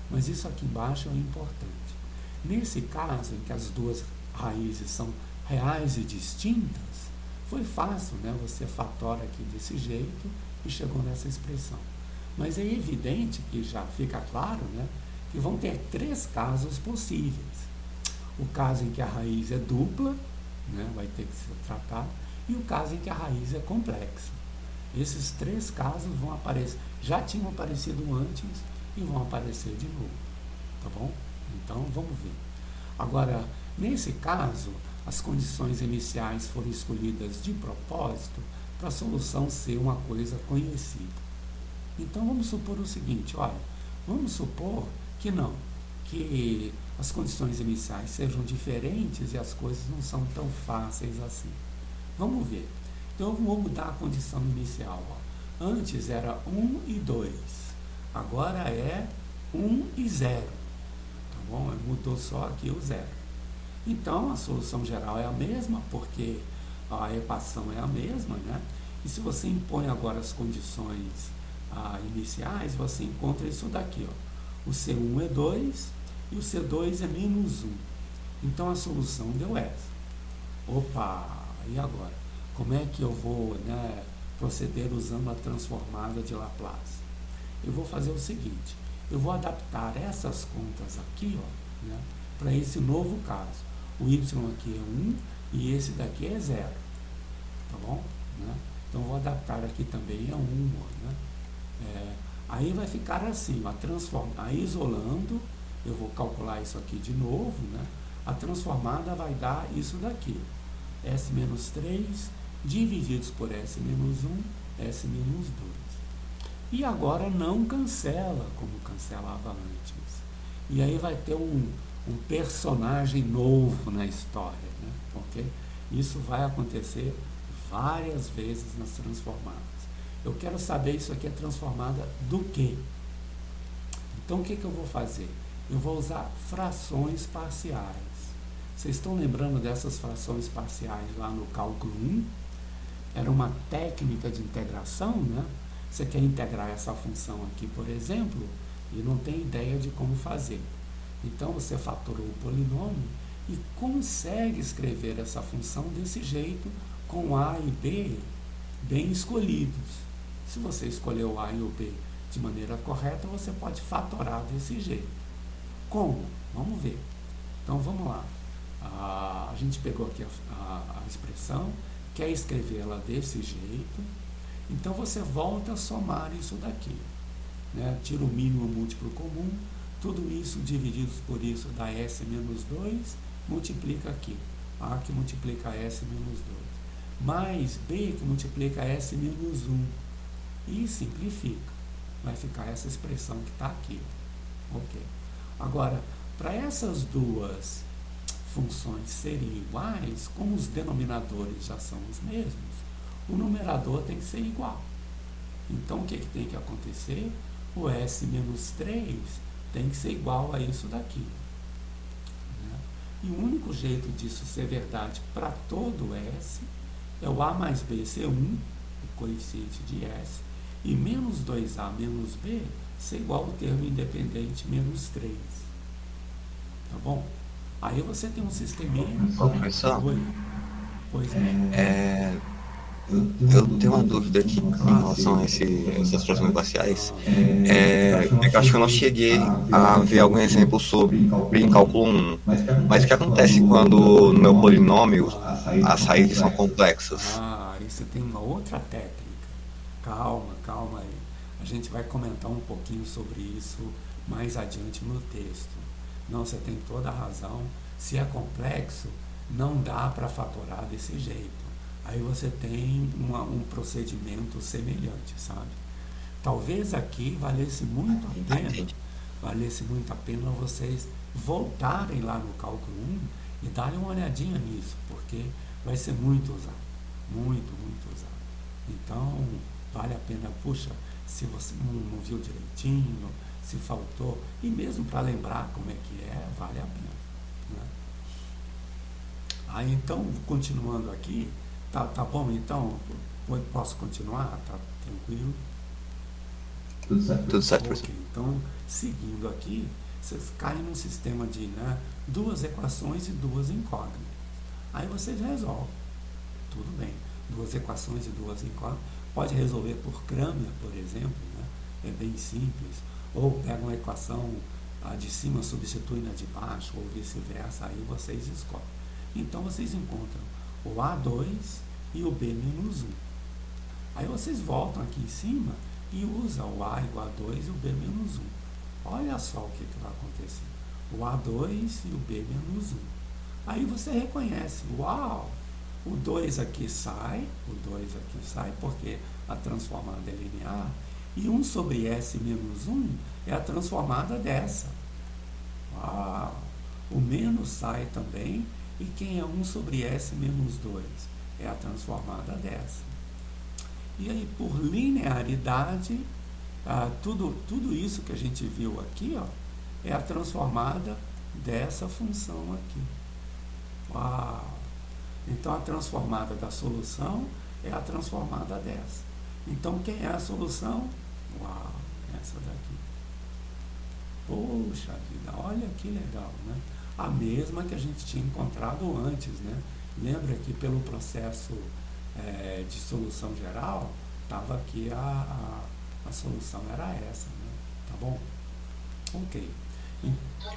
Mas isso aqui embaixo é importante. Nesse caso, em que as duas raízes são reais e distintas, foi fácil, né? Você fatora aqui desse jeito e chegou nessa expressão. Mas é evidente que já fica claro, né, que vão ter três casos possíveis. O caso em que a raiz é dupla, né, vai ter que ser tratado, e o caso em que a raiz é complexa. Esses 3 casos vão aparecer, já tinham aparecido antes e vão aparecer de novo, tá bom? Então, vamos ver. Agora, nesse caso, as condições iniciais foram escolhidas de propósito para a solução ser uma coisa conhecida. Então, vamos supor o seguinte, olha, vamos supor que não, que as condições iniciais sejam diferentes e as coisas não são tão fáceis assim. Vamos ver. Então, eu vou mudar a condição inicial. Ó. Antes era 1 e 2, agora é 1 e 0. Tá bom? Mudou só aqui o 0. Então, a solução geral é a mesma, porque a equação é a mesma, né? E se você impõe agora as condições iniciais, você encontra isso daqui, ó. O C1 é 2 e o C2 é menos 1. Então, a solução deu essa. Opa, e agora? Como é que eu vou, né, proceder usando a transformada de Laplace? Eu vou fazer o seguinte, eu vou adaptar essas contas aqui, ó, né, para esse novo caso. O y aqui é 1 e esse daqui é 0. Tá bom? Né? Então, vou adaptar aqui também a 1. Ó, né? Aí vai ficar assim, ó, isolando, eu vou calcular isso aqui de novo, né? A transformada vai dar isso daqui, S menos 3 divididos por S menos 1, S menos 2. E agora não cancela, como cancelava antes. E aí vai ter um personagem novo na história, né? Ok? Isso vai acontecer várias vezes nas transformadas. Eu quero saber isso aqui é transformada do quê? Então, o que eu vou fazer? Eu vou usar frações parciais. Vocês estão lembrando dessas frações parciais lá no cálculo 1? Era uma técnica de integração, né? Você quer integrar essa função aqui, por exemplo, e não tem ideia de como fazer. Então, você fatorou o polinômio e consegue escrever essa função desse jeito, com A e B bem escolhidos. Se você escolheu o A e o B de maneira correta, você pode fatorar desse jeito. Como? Vamos ver. Então, vamos lá. A gente pegou aqui a expressão, quer escrevê-la desse jeito, então você volta a somar isso daqui. Né? Tira o mínimo múltiplo comum, tudo isso dividido por isso dá S menos 2, multiplica aqui. A que multiplica S menos 2. Mais B que multiplica S menos 1. E simplifica. Vai ficar essa expressão que está aqui. Ok. Agora, para essas duas funções serem iguais, como os denominadores já são os mesmos, o numerador tem que ser igual. Então, o que tem que acontecer? O S menos 3 tem que ser igual a isso daqui. Né? E o único jeito disso ser verdade para todo S é o A mais B ser 1, o coeficiente de S, e menos 2A menos B ser igual ao termo independente menos 3. Tá bom? Aí você tem um sisteminha... Professor, Pois não. eu tenho uma dúvida aqui em relação a essas frações parciais. Eu acho que eu não cheguei a ver algum exemplo sobre em cálculo 1. Mas o que acontece quando no meu polinômio as raízes são complexas? Aí você tem uma outra técnica. Calma aí. A gente vai comentar um pouquinho sobre isso mais adiante no texto. Não, você tem toda a razão. Se é complexo, não dá para fatorar desse jeito. Aí você tem um procedimento semelhante, sabe? Talvez aqui valesse muito a pena vocês voltarem lá no cálculo 1 e darem uma olhadinha nisso, porque vai ser muito usado, muito usado. Então, vale a pena, puxa, se você não viu direitinho, se faltou, e mesmo para lembrar como é que é, vale a pena. Né? Aí, então, continuando aqui, tá bom, então, posso continuar? Tá tranquilo? Tudo certo, professor. Ok, então, seguindo aqui, vocês caem num sistema de duas equações e duas incógnitas. Aí vocês resolvem. Tudo bem. Duas equações e duas incógnitas. Pode resolver por Cramer, por exemplo. Né? É bem simples. Ou pega uma equação de cima, substitui na de baixo, ou vice-versa. Aí vocês escolhem. Então, vocês encontram o A2 e o B menos 1. Aí vocês voltam aqui em cima e usam o A igual a 2 e o B menos 1. Olha só o que vai acontecer. O A2 e o B menos 1. Aí você reconhece, uau, o 2 aqui sai porque a transformada é linear, e 1 sobre S menos 1 é a transformada dessa. Uau! O menos sai também, e quem é 1 sobre S menos 2? É a transformada dessa. E aí, por linearidade, tudo isso que a gente viu aqui, ó, é a transformada dessa função aqui. Uau! Então, a transformada da solução é a transformada dessa. Então, quem é a solução? Uau! Essa daqui. Poxa vida, olha que legal, né? A mesma que a gente tinha encontrado antes, né? Lembra que pelo processo de solução geral, estava aqui a solução era essa, né? Tá bom? Ok.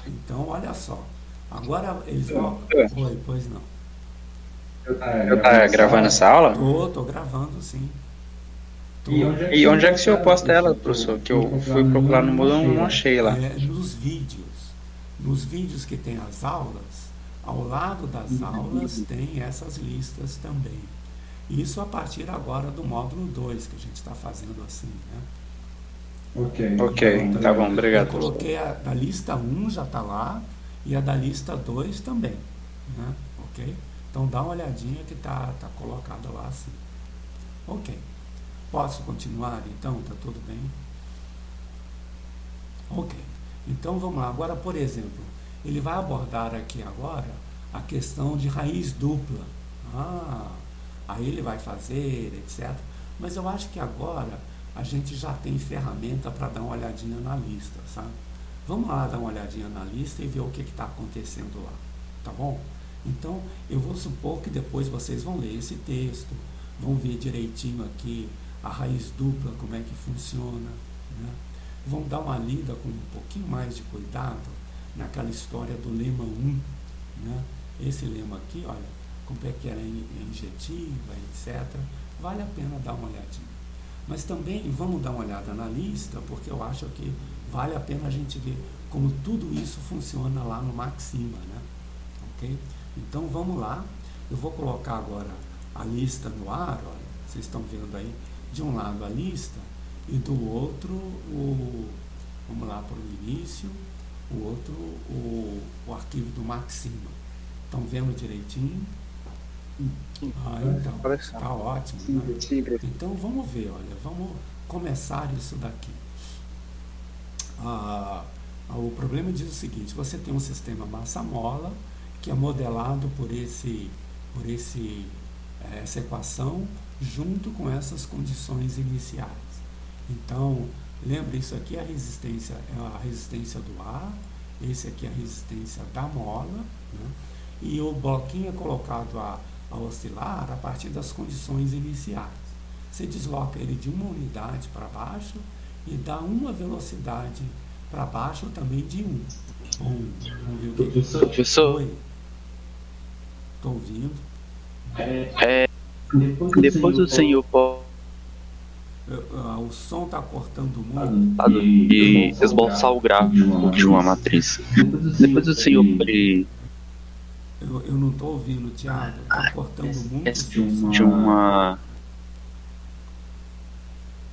Então, olha só. Agora eles vão... Oi, pois não. Eu tá gravando essa aula? Tô gravando, sim. E onde é que o senhor posta ela, professor? Que eu fui procurar no Moodle e não achei lá. Nos vídeos. Nos vídeos que tem as aulas, ao lado das aulas tem essas listas também. Isso a partir agora do módulo 2, que a gente está fazendo assim, né? Ok, Então, tá bom, obrigado. Eu coloquei a da lista 1 já está lá, e a da lista 2 também, né? Ok? Então dá uma olhadinha que tá colocada lá assim. Ok. Posso continuar então? Tá tudo bem? Ok. Então vamos lá. Agora, por exemplo, ele vai abordar aqui agora a questão de raiz dupla. Aí ele vai fazer, etc. Mas eu acho que agora a gente já tem ferramenta para dar uma olhadinha na lista, sabe? Vamos lá dar uma olhadinha na lista e ver o que está acontecendo lá, tá bom? Então, eu vou supor que depois vocês vão ler esse texto, vão ver direitinho aqui a raiz dupla, como é que funciona, né? Vão dar uma lida com um pouquinho mais de cuidado naquela história do lema 1, né? Esse lema aqui, olha, como é que ela é injetiva, etc. Vale a pena dar uma olhadinha. Mas também vamos dar uma olhada na lista, porque eu acho que vale a pena a gente ver como tudo isso funciona lá no Maxima, né? Ok? Então vamos lá, eu vou colocar agora a lista no ar, olha, vocês estão vendo aí, de um lado a lista e do outro vamos lá para o início, o outro o arquivo do Maxima. Estão vendo direitinho? Então, tá ótimo, né? Então vamos ver, olha, vamos começar isso daqui. O problema diz o seguinte: você tem um sistema massa-mola que é modelado por essa equação junto com essas condições iniciais. Então, lembra, isso aqui é a resistência do ar, esse aqui é a resistência da mola, né? E o bloquinho é colocado a oscilar a partir das condições iniciais. Você desloca ele de uma unidade para baixo e dá uma velocidade para baixo também de 1. Vamos ver o que Professor, estou ouvindo. depois o senhor pode O som está cortando muito. esboçar o gráfico de uma matriz. Depois o senhor pode Eu não estou ouvindo, Thiago. Está cortando muito o som. de uma...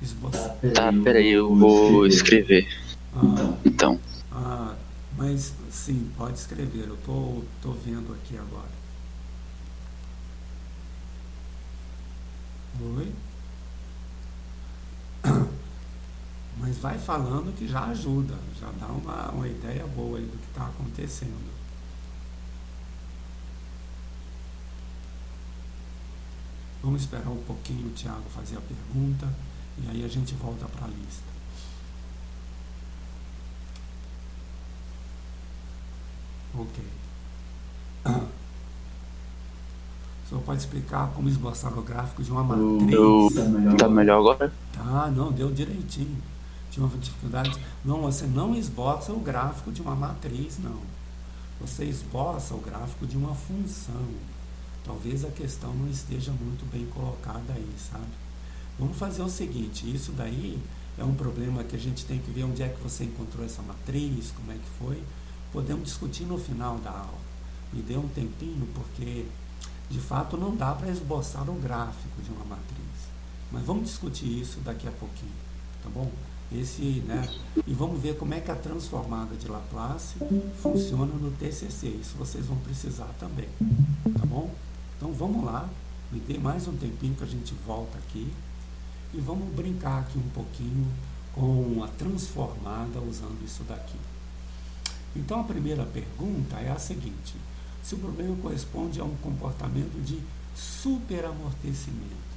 Esboçar. Tá, peraí, eu vou escrever. Então. Mas sim, pode escrever. Eu tô vendo aqui agora. Oi? Mas vai falando que já ajuda, já dá uma ideia boa aí do que está acontecendo. Vamos esperar um pouquinho o Thiago fazer a pergunta e aí a gente volta para a lista. Ok. O senhor pode explicar como esboçar o gráfico de uma matriz? Tá melhor agora? Não, deu direitinho. Tinha uma dificuldade. Não, você não esboça o gráfico de uma matriz, não. Você esboça o gráfico de uma função. Talvez a questão não esteja muito bem colocada aí, sabe? Vamos fazer o seguinte, isso daí é um problema que a gente tem que ver onde é que você encontrou essa matriz, como é que foi. Podemos discutir no final da aula. Me dê um tempinho, porque de fato não dá para esboçar o gráfico de uma matriz. Mas vamos discutir isso daqui a pouquinho, tá bom? E vamos ver como é que a transformada de Laplace funciona no TCC. Isso vocês vão precisar também, tá bom? Então vamos lá, me dê mais um tempinho que a gente volta aqui e vamos brincar aqui um pouquinho com a transformada usando isso daqui. Então a primeira pergunta é a seguinte: se o problema corresponde a um comportamento de superamortecimento.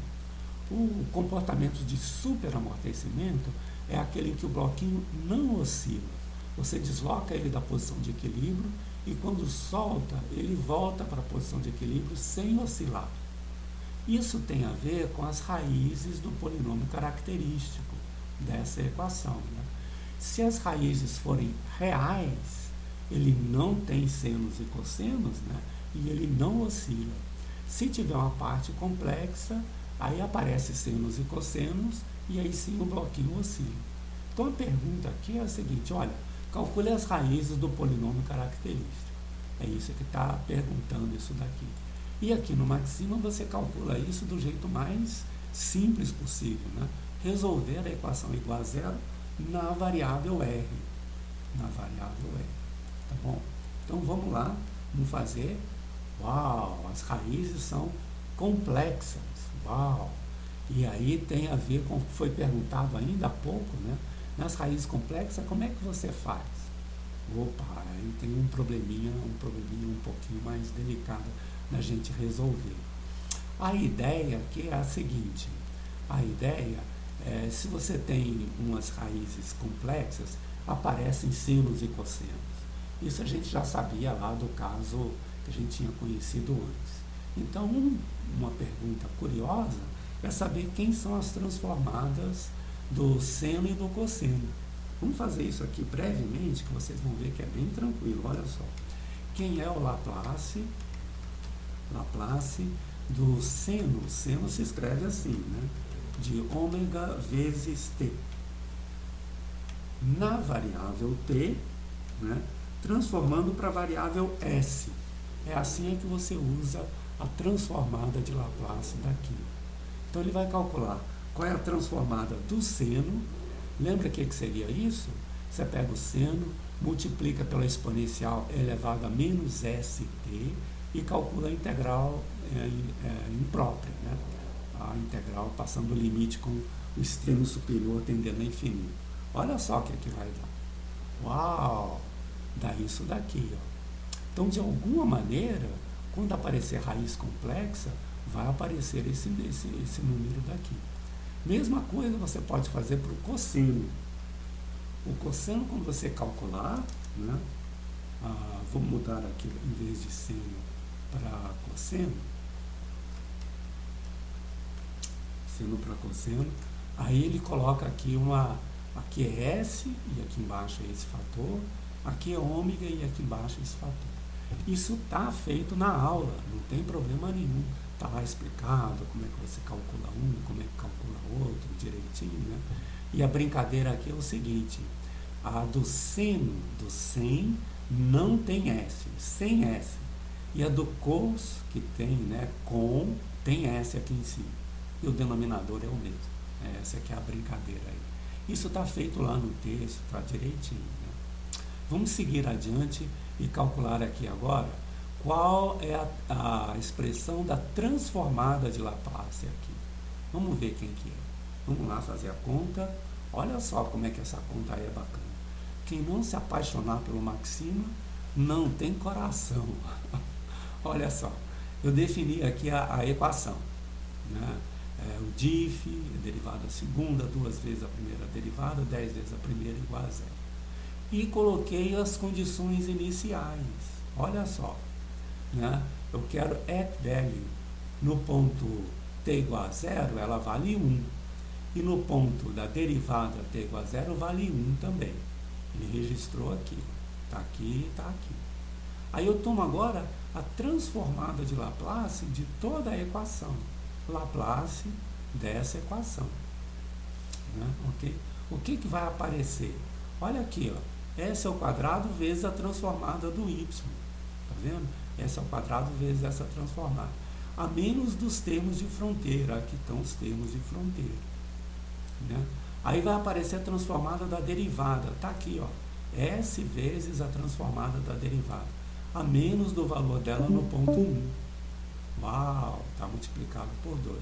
O comportamento de superamortecimento é aquele em que o bloquinho não oscila. Você desloca ele da posição de equilíbrio e quando solta, ele volta para a posição de equilíbrio sem oscilar. Isso tem a ver com as raízes do polinômio característico dessa equação, né? Se as raízes forem reais, ele não tem senos e cossenos, né? E ele não oscila. Se tiver uma parte complexa, aí aparece senos e cossenos e aí sim o bloquinho oscila. Então a pergunta aqui é a seguinte: olha, calcule as raízes do polinômio característico. É isso que está perguntando isso daqui. E aqui no Maxima você calcula isso do jeito mais simples possível, né? Resolver a equação igual a zero na variável R. Na variável R. Tá bom? Então vamos lá, vamos fazer. Uau, as raízes são complexas. Uau! E aí tem a ver com o que foi perguntado ainda há pouco, né? Nas raízes complexas, como é que você faz? Opa, aí tem um probleminha um pouquinho mais delicado da gente resolver. A ideia aqui é a seguinte: a ideia é, se você tem umas raízes complexas, aparecem senos e cossenos. Isso a gente já sabia lá do caso que a gente tinha conhecido antes. Então, uma pergunta curiosa é saber quem são as transformadas do seno e do cosseno. Vamos fazer isso aqui brevemente, que vocês vão ver que é bem tranquilo. Olha só. Quem é o Laplace? Laplace do seno. O seno se escreve assim, né? De ômega vezes t. Na variável t, né? Transformando para a variável s. É assim que você usa a transformada de Laplace daqui. Então ele vai calcular qual é a transformada do seno. Lembra o que seria isso? Você pega o seno, multiplica pela exponencial elevado a menos st e calcula a integral imprópria, né? A integral passando o limite com o extremo superior tendendo a infinito. Olha só o que vai dar. Uau! Dá isso daqui, ó. Então, de alguma maneira, quando aparecer raiz complexa, vai aparecer esse número daqui. Mesma coisa você pode fazer para o cosseno. O cosseno, quando você calcular, né, vou mudar aqui, em vez de seno para cosseno, seno para cosseno, aí ele coloca aqui aqui é S, e aqui embaixo é esse fator, aqui é ômega e aqui embaixo é esse fator. Isso está feito na aula, não tem problema nenhum. Está lá explicado como é que você calcula um, como é que calcula outro, direitinho, né? E a brincadeira aqui é o seguinte: a do seno do 100 não tem S, sem S. E a do cos, que tem, né, com, tem S aqui em cima. E o denominador é o mesmo. Essa aqui é a brincadeira aí. Isso está feito lá no texto, está direitinho, né? Vamos seguir adiante e calcular aqui agora qual é a expressão da transformada de Laplace aqui. Vamos ver quem que é. Vamos lá fazer a conta. Olha só como é que essa conta aí é bacana. Quem não se apaixonar pelo Maxima não tem coração. Olha só, eu defini aqui a equação, né? O diff, a derivada segunda, 2 vezes a primeira derivada, 10 vezes a primeira igual a zero. E coloquei as condições iniciais. Olha só, né? Eu quero at value. No ponto t igual a zero, ela vale 1. E no ponto da derivada t igual a zero, vale 1 também. Ele registrou aqui. Está aqui e está aqui. Aí eu tomo agora a transformada de Laplace de toda a equação. Laplace dessa equação. Né? Okay? O que vai aparecer? Olha aqui, ó, S ao quadrado vezes a transformada do y. Tá vendo? S ao quadrado vezes essa transformada. A menos dos termos de fronteira. Aqui estão os termos de fronteira. Né? Aí vai aparecer a transformada da derivada. Está aqui, ó. S vezes a transformada da derivada. A menos do valor dela no ponto 1. Uau! Está multiplicado por 2.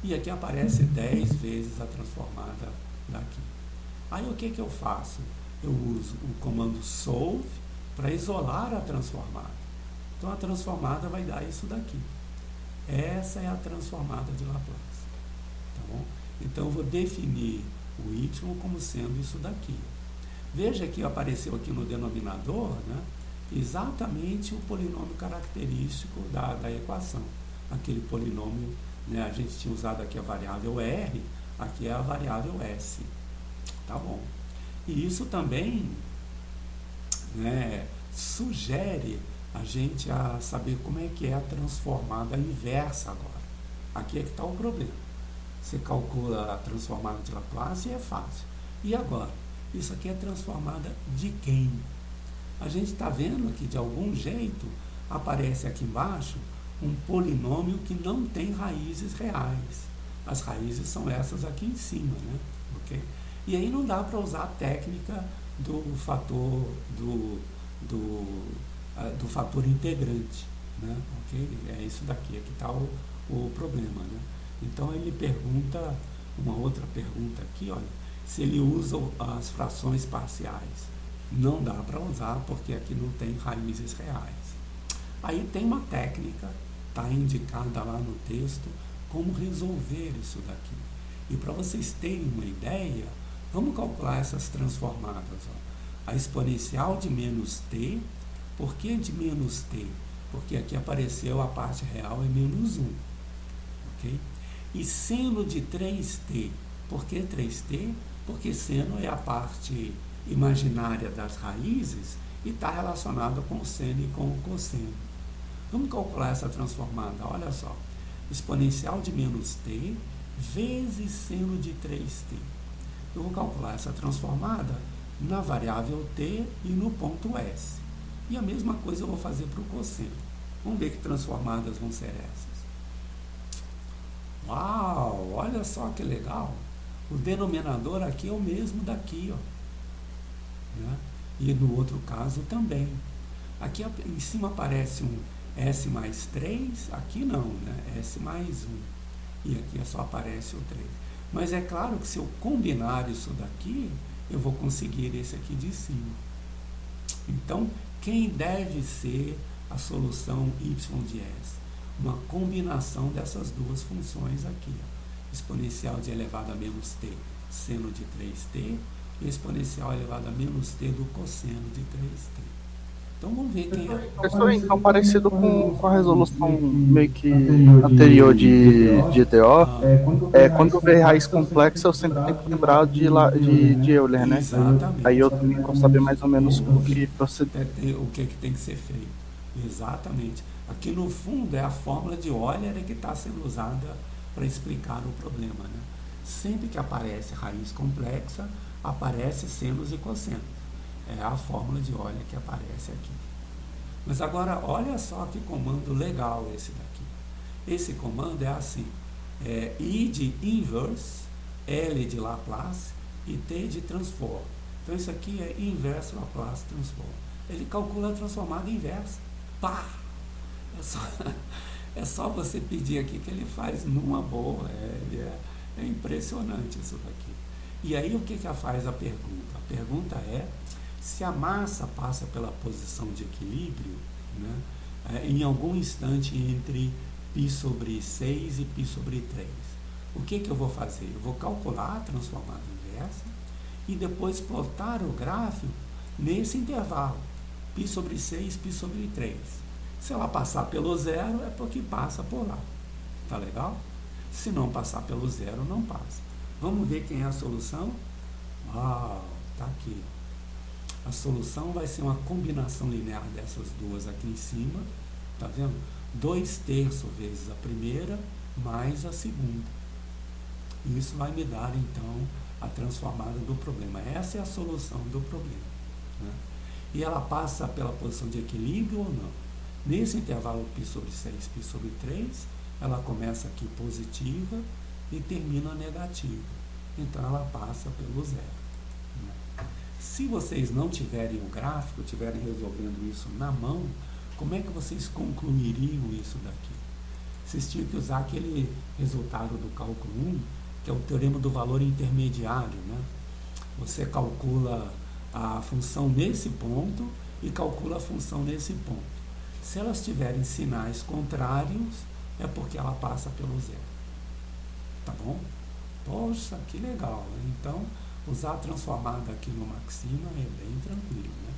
E aqui aparece 10 vezes a transformada daqui. Aí o que eu faço? Eu uso o comando solve para isolar a transformada. Então a transformada vai dar isso daqui. Essa é a transformada de Laplace. Tá bom? Então eu vou definir o y como sendo isso daqui. Veja que apareceu aqui no denominador, né, exatamente o polinômio característico da equação. Aquele polinômio, né, a gente tinha usado aqui a variável r, aqui é a variável s. Tá bom. E isso também, né, sugere a gente a saber como é que é a transformada inversa agora. Aqui é que está o problema. Você calcula a transformada de Laplace e é fácil. E agora? Isso aqui é transformada de quem? A gente está vendo que de algum jeito aparece aqui embaixo um polinômio que não tem raízes reais. As raízes são essas aqui em cima, né? Okay? E aí não dá para usar a técnica do fator do fator integrante, né? Okay? É isso daqui, aqui está o problema, né? Então ele pergunta, uma outra pergunta aqui, olha, se ele usa as frações parciais. Não dá para usar porque aqui não tem raízes reais. Aí tem uma técnica, está indicada lá no texto, como resolver isso daqui. E para vocês terem uma ideia, vamos calcular essas transformadas. Ó. A exponencial de menos t, por que de menos t? Porque aqui apareceu a parte real é menos 1. Ok? E seno de 3t, por que 3t? Porque seno é a parte imaginária das raízes e está relacionada com o seno e com o cosseno. Vamos calcular essa transformada, olha só. Exponencial de menos t vezes seno de 3t. Eu vou calcular essa transformada na variável t e no ponto s. E a mesma coisa eu vou fazer para o cosseno. Vamos ver que transformadas vão ser essas. Uau, olha só que legal. O denominador aqui é o mesmo daqui, ó. Né? E no outro caso também. Aqui em cima aparece um S mais 3, aqui não, né? S mais 1. E aqui só aparece o 3. Mas é claro que se eu combinar isso daqui, eu vou conseguir esse aqui de cima. Então, quem deve ser a solução y de S? Uma combinação dessas duas funções aqui, ó. Exponencial de elevado a menos t, seno de 3t, e exponencial elevado a menos t do cosseno de 3t. Então vamos ver quem é. Professor, então parecido com a resolução meio que anterior de EDO, quando vê raiz complexa eu sempre tenho que lembrar de Euler, né? Exatamente. Aí eu também posso saber mais ou menos o que proceder. O que tem que ser feito. Exatamente. Aqui no fundo é a fórmula de Euler que está sendo usada para explicar o problema, né? Sempre que aparece raiz complexa, aparece senos e cossenos. É a fórmula de Euler que aparece aqui. Mas agora, olha só que comando legal esse daqui. Esse comando é assim, I de inverse, L de Laplace e T de transform. Então isso aqui é inverse Laplace transform. Ele calcula a transformada inversa. Pá! É só você pedir aqui que ele faz numa boa. É impressionante isso daqui. E aí o que faz a pergunta? A pergunta é se a massa passa pela posição de equilíbrio, né, em algum instante entre π sobre 6 e π sobre 3. O que eu vou fazer? Eu vou calcular a transformada inversa e depois plotar o gráfico nesse intervalo, π sobre 6, π sobre 3. Se ela passar pelo zero, é porque passa por lá. Tá legal? Se não passar pelo zero, não passa. Vamos ver quem é a solução? Uau, tá aqui. A solução vai ser uma combinação linear dessas duas aqui em cima. Tá vendo? 2/3 vezes a primeira, mais a segunda. E isso vai me dar, então, a transformada do problema. Essa é a solução do problema, né? E ela passa pela posição de equilíbrio ou não? Nesse intervalo π sobre 6, π sobre 3, ela começa aqui positiva e termina negativa. Então, ela passa pelo zero, né? Se vocês não tiverem o gráfico, estiverem resolvendo isso na mão, como é que vocês concluiriam isso daqui? Vocês tinham que usar aquele resultado do cálculo 1, que é o teorema do valor intermediário, né? Você calcula a função nesse ponto e calcula a função nesse ponto. Se elas tiverem sinais contrários, é porque ela passa pelo zero. Tá bom? Poxa, que legal, né? Então, usar a transformada aqui no maxima é bem tranquilo, né?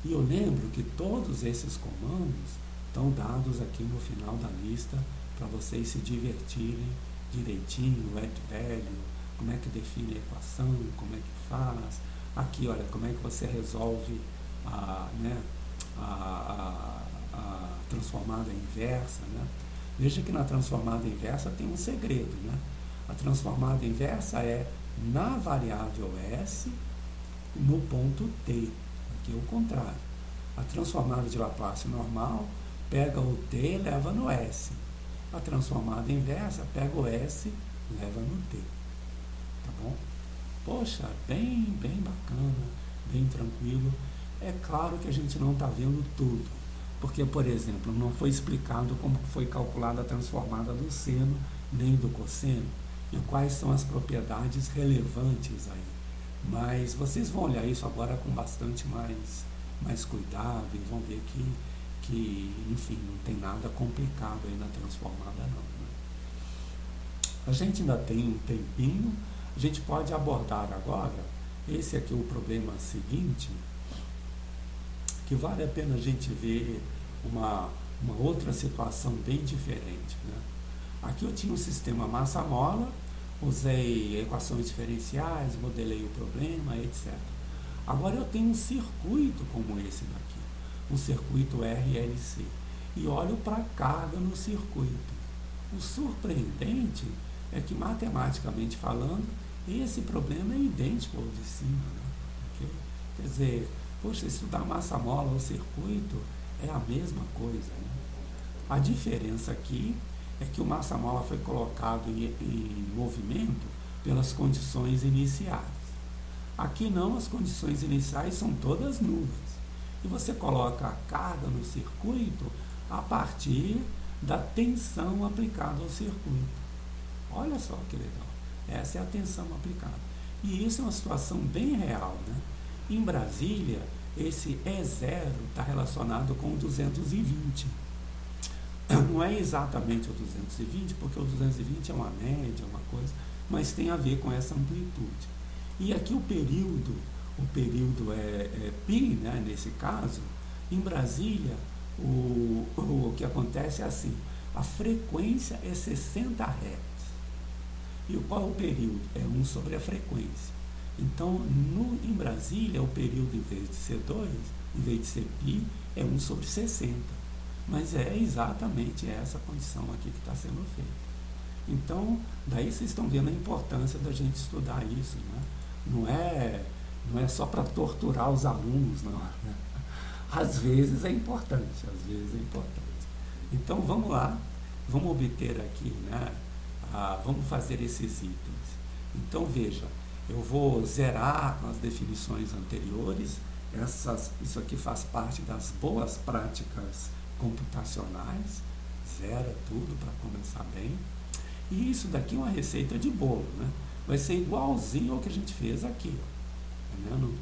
E eu lembro que todos esses comandos estão dados aqui no final da lista para vocês se divertirem direitinho, add value, como é que define a equação, como é que faz. Aqui, olha, como é que você resolve a transformada inversa, né? Veja que na transformada inversa tem um segredo, né? A transformada inversa é na variável S no ponto T. Aqui é o contrário. A transformada de Laplace normal pega o T e leva no S. A transformada inversa pega o S e leva no T. Tá bom? Poxa, bem bacana, bem tranquilo. É claro que a gente não está vendo tudo, porque, por exemplo, não foi explicado como foi calculada a transformada do seno nem do cosseno e quais são as propriedades relevantes aí. Mas vocês vão olhar isso agora com bastante mais cuidado e vão ver que, enfim, não tem nada complicado aí na transformada não, né? A gente ainda tem um tempinho, a gente pode abordar agora, esse aqui é o problema seguinte, que vale a pena a gente ver uma outra situação bem diferente, né? Aqui eu tinha um sistema massa-mola, usei equações diferenciais, modelei o problema, etc. Agora eu tenho um circuito como esse daqui, um circuito RLC, e olho para a carga no circuito. O surpreendente é que, matematicamente falando, esse problema é idêntico ao de cima, né? Okay? Quer dizer, poxa, estudar massa-mola ou circuito é a mesma coisa, né? A diferença aqui é que o massa-mola foi colocado em movimento pelas condições iniciais. Aqui não, as condições iniciais são todas nulas. E você coloca a carga no circuito a partir da tensão aplicada ao circuito. Olha só que legal. Essa é a tensão aplicada. E isso é uma situação bem real, né? Em Brasília, esse E0 está relacionado com o 220. Não é exatamente o 220, porque o 220 é uma média, uma coisa, mas tem a ver com essa amplitude. E aqui o período é π, né, nesse caso. Em Brasília, o que acontece é assim, a frequência é 60 Hz. E qual é o período? É 1 sobre a frequência. Então, em Brasília, o período, em vez de ser 2, em vez de ser π, é 1 sobre 60. Mas é exatamente essa condição aqui que está sendo feita. Então, daí vocês estão vendo a importância da gente estudar isso, né? Não é só para torturar os alunos, não. Às vezes é importante, Então, vamos lá, vamos obter aqui, né? Vamos fazer esses itens. Então, veja, eu vou zerar as definições anteriores. Isso aqui faz parte das boas práticas computacionais, zera tudo para começar bem. E isso daqui é uma receita de bolo, né? Vai ser igualzinho ao que a gente fez aqui, né? Não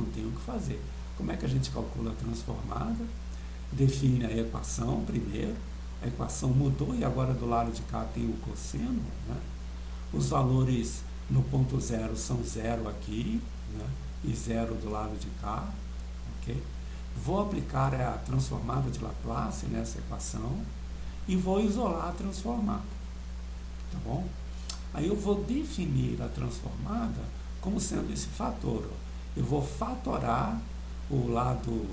tem o que fazer. Como é que a gente calcula a transformada? Define a equação primeiro. A equação mudou e agora do lado de cá tem o cosseno, né? Os valores no ponto zero são zero aqui, né? E zero do lado de cá, ok? Vou aplicar a transformada de Laplace nessa equação e vou isolar a transformada, tá bom? Aí eu vou definir a transformada como sendo esse fator. Eu vou fatorar o lado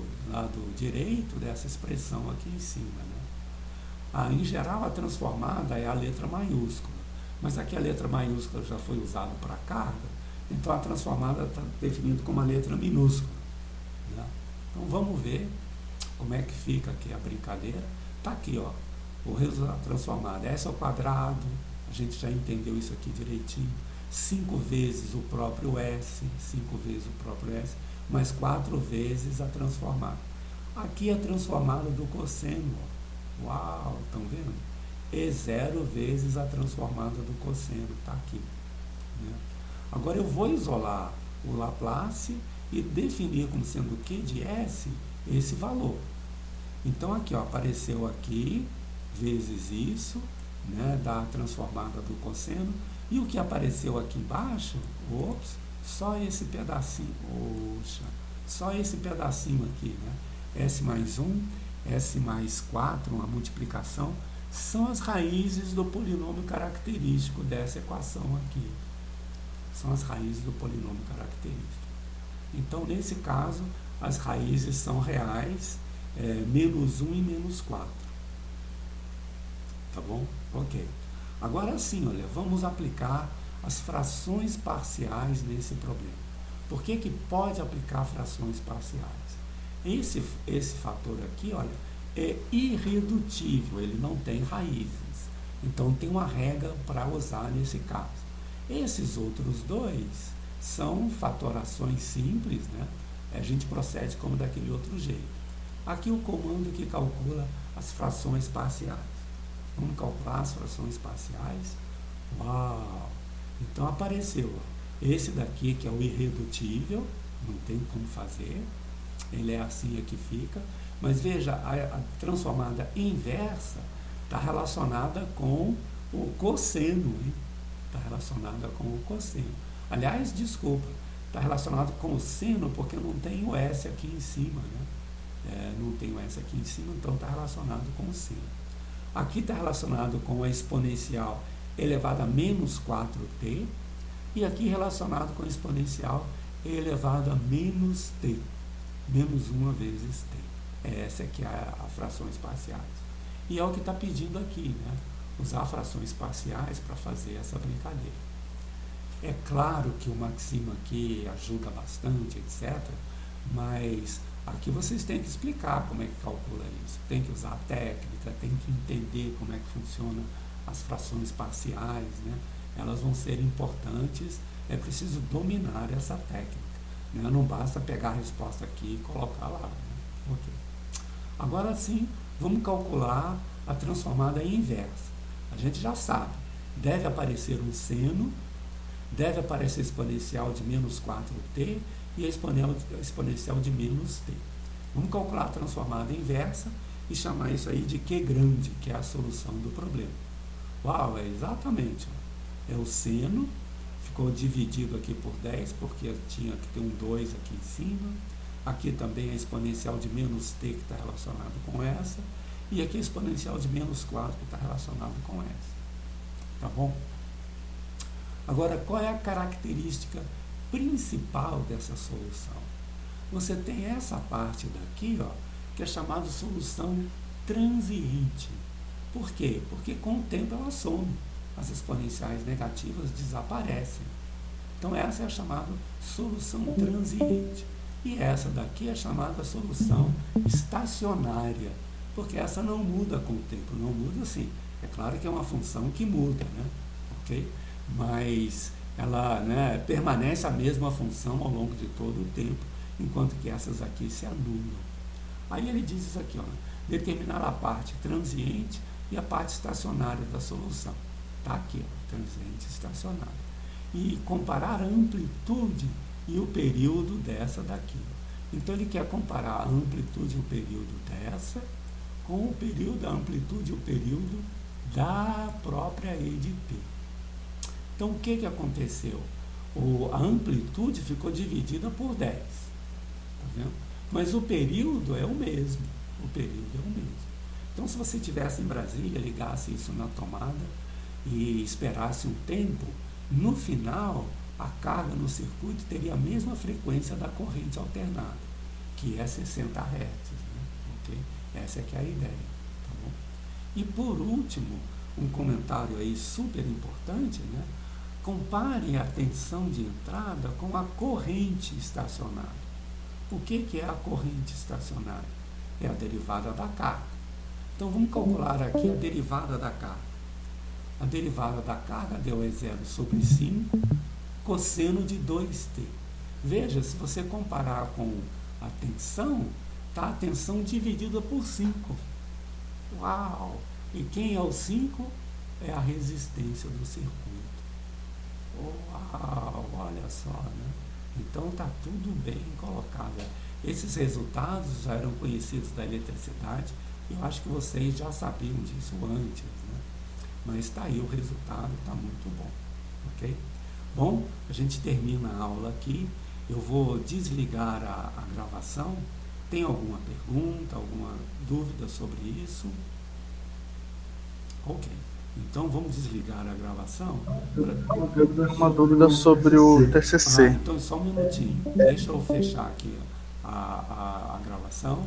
direito dessa expressão aqui em cima, né? Em geral, a transformada é a letra maiúscula, Mas aqui a letra maiúscula já foi usada para carga, então a transformada está definida como a letra minúscula, né? Então vamos ver como é que fica aqui a brincadeira. Está aqui, ó, o resultado transformado, S ao quadrado, a gente já entendeu isso aqui direitinho, 5 vezes o próprio S, 5 vezes o próprio S, mais 4 vezes a transformada. Aqui a transformada do cosseno, ó. Uau, estão vendo? E0 vezes a transformada do cosseno, está aqui, né? Agora eu vou isolar o Laplace e definir como sendo o Q de S esse valor. Então aqui, ó, apareceu aqui, vezes isso, né, da transformada do cosseno, e o que apareceu aqui embaixo, ops, só esse pedacinho, oxa, só esse pedacinho aqui, né, S mais 1, S mais 4, uma multiplicação, são as raízes do polinômio característico dessa equação aqui. São as raízes do polinômio característico. Então, nesse caso, as raízes são reais, menos 1 e menos 4. Tá bom? Ok. Agora sim, olha, vamos aplicar as frações parciais nesse problema. Por que que pode aplicar frações parciais? Esse fator aqui, olha, é irredutível, ele não tem raízes. Então, tem uma regra para usar nesse caso. Esses outros dois são fatorações simples, né? A gente procede como daquele outro jeito. Aqui o comando que calcula as frações parciais. Vamos calcular as frações parciais. Uau! Então apareceu, ó, esse daqui que é o irredutível, não tem como fazer. Ele é assim, aqui fica. Mas veja, a transformada inversa está relacionada com o cosseno, hein? Está relacionada com o cosseno. Aliás, desculpa, está relacionado com o seno porque não tem o S aqui em cima, né? Não tem o S aqui em cima, então está relacionado com o seno. Aqui está relacionado com a exponencial elevado a menos 4t, e aqui relacionado com a exponencial elevado a menos t, menos 1 vezes t. Essa aqui é a frações parciais. E é o que está pedindo aqui, né? Usar frações parciais para fazer essa brincadeira. É claro que o maxima aqui ajuda bastante, etc., mas aqui vocês têm que explicar como é que calcula isso. Tem que usar a técnica, tem que entender como é que funciona as frações parciais, né? Elas vão ser importantes, é preciso dominar essa técnica, né? Não basta pegar a resposta aqui e colocar lá, né? Okay. Agora sim, vamos calcular a transformada inversa. A gente já sabe, deve aparecer um seno, deve aparecer a exponencial de menos 4t e a exponencial de menos t. Vamos calcular a transformada inversa e chamar isso aí de Q grande, que é a solução do problema. Uau, é exatamente, ó, é o seno, ficou dividido aqui por 10, porque tinha que ter um 2 aqui em cima. Aqui também a exponencial de menos t, que está relacionado com essa, e aqui a exponencial de menos 4, que está relacionado com essa. Tá bom? Agora, qual é a característica principal dessa solução? Você tem essa parte daqui, ó, que é chamada de solução transiente. Por quê? Porque com o tempo ela some. As exponenciais negativas desaparecem. Então essa é a chamada solução transiente. E essa daqui é chamada solução estacionária, porque essa não muda com o tempo, não muda assim. É claro que é uma função que muda, né? Ok? Mas ela, né, permanece a mesma função ao longo de todo o tempo, enquanto que essas aqui se anulam. Aí ele diz isso aqui, ó, determinar a parte transiente e a parte estacionária da solução. Está aqui, ó, transiente e estacionária. E comparar a amplitude e o período dessa daqui. Então ele quer comparar a amplitude e o período dessa com o período, a amplitude e o período da própria E de T. Então o que aconteceu? A amplitude ficou dividida por 10. Tá vendo? Mas o período é o mesmo. O período é o mesmo. Então se você estivesse em Brasília, ligasse isso na tomada e esperasse um tempo, no final a carga no circuito teria a mesma frequência da corrente alternada, que é 60 Hz. Né? Okay? Essa é que é a ideia. Tá bom? E por último, um comentário aí super importante, né? Compare a tensão de entrada com a corrente estacionária. O que é a corrente estacionária? É a derivada da carga. Então vamos calcular aqui a derivada da carga. A derivada da carga deu é 0 sobre 5 cosseno de 2t. Veja, se você comparar com a tensão, tá a tensão dividida por 5. Uau! E quem é o 5? É a resistência do circuito. Uau! Olha só, né? Então tá tudo bem colocado. Esses resultados já eram conhecidos da eletricidade. Eu acho que vocês já sabiam disso antes, né? Mas está aí o resultado, está muito bom, ok? Bom, a gente termina a aula aqui. Eu vou desligar a gravação. Tem alguma pergunta, alguma dúvida sobre isso? Ok. Então vamos desligar a gravação. Uma dúvida sobre o TCC. Então só um minutinho. Deixa eu fechar aqui a gravação.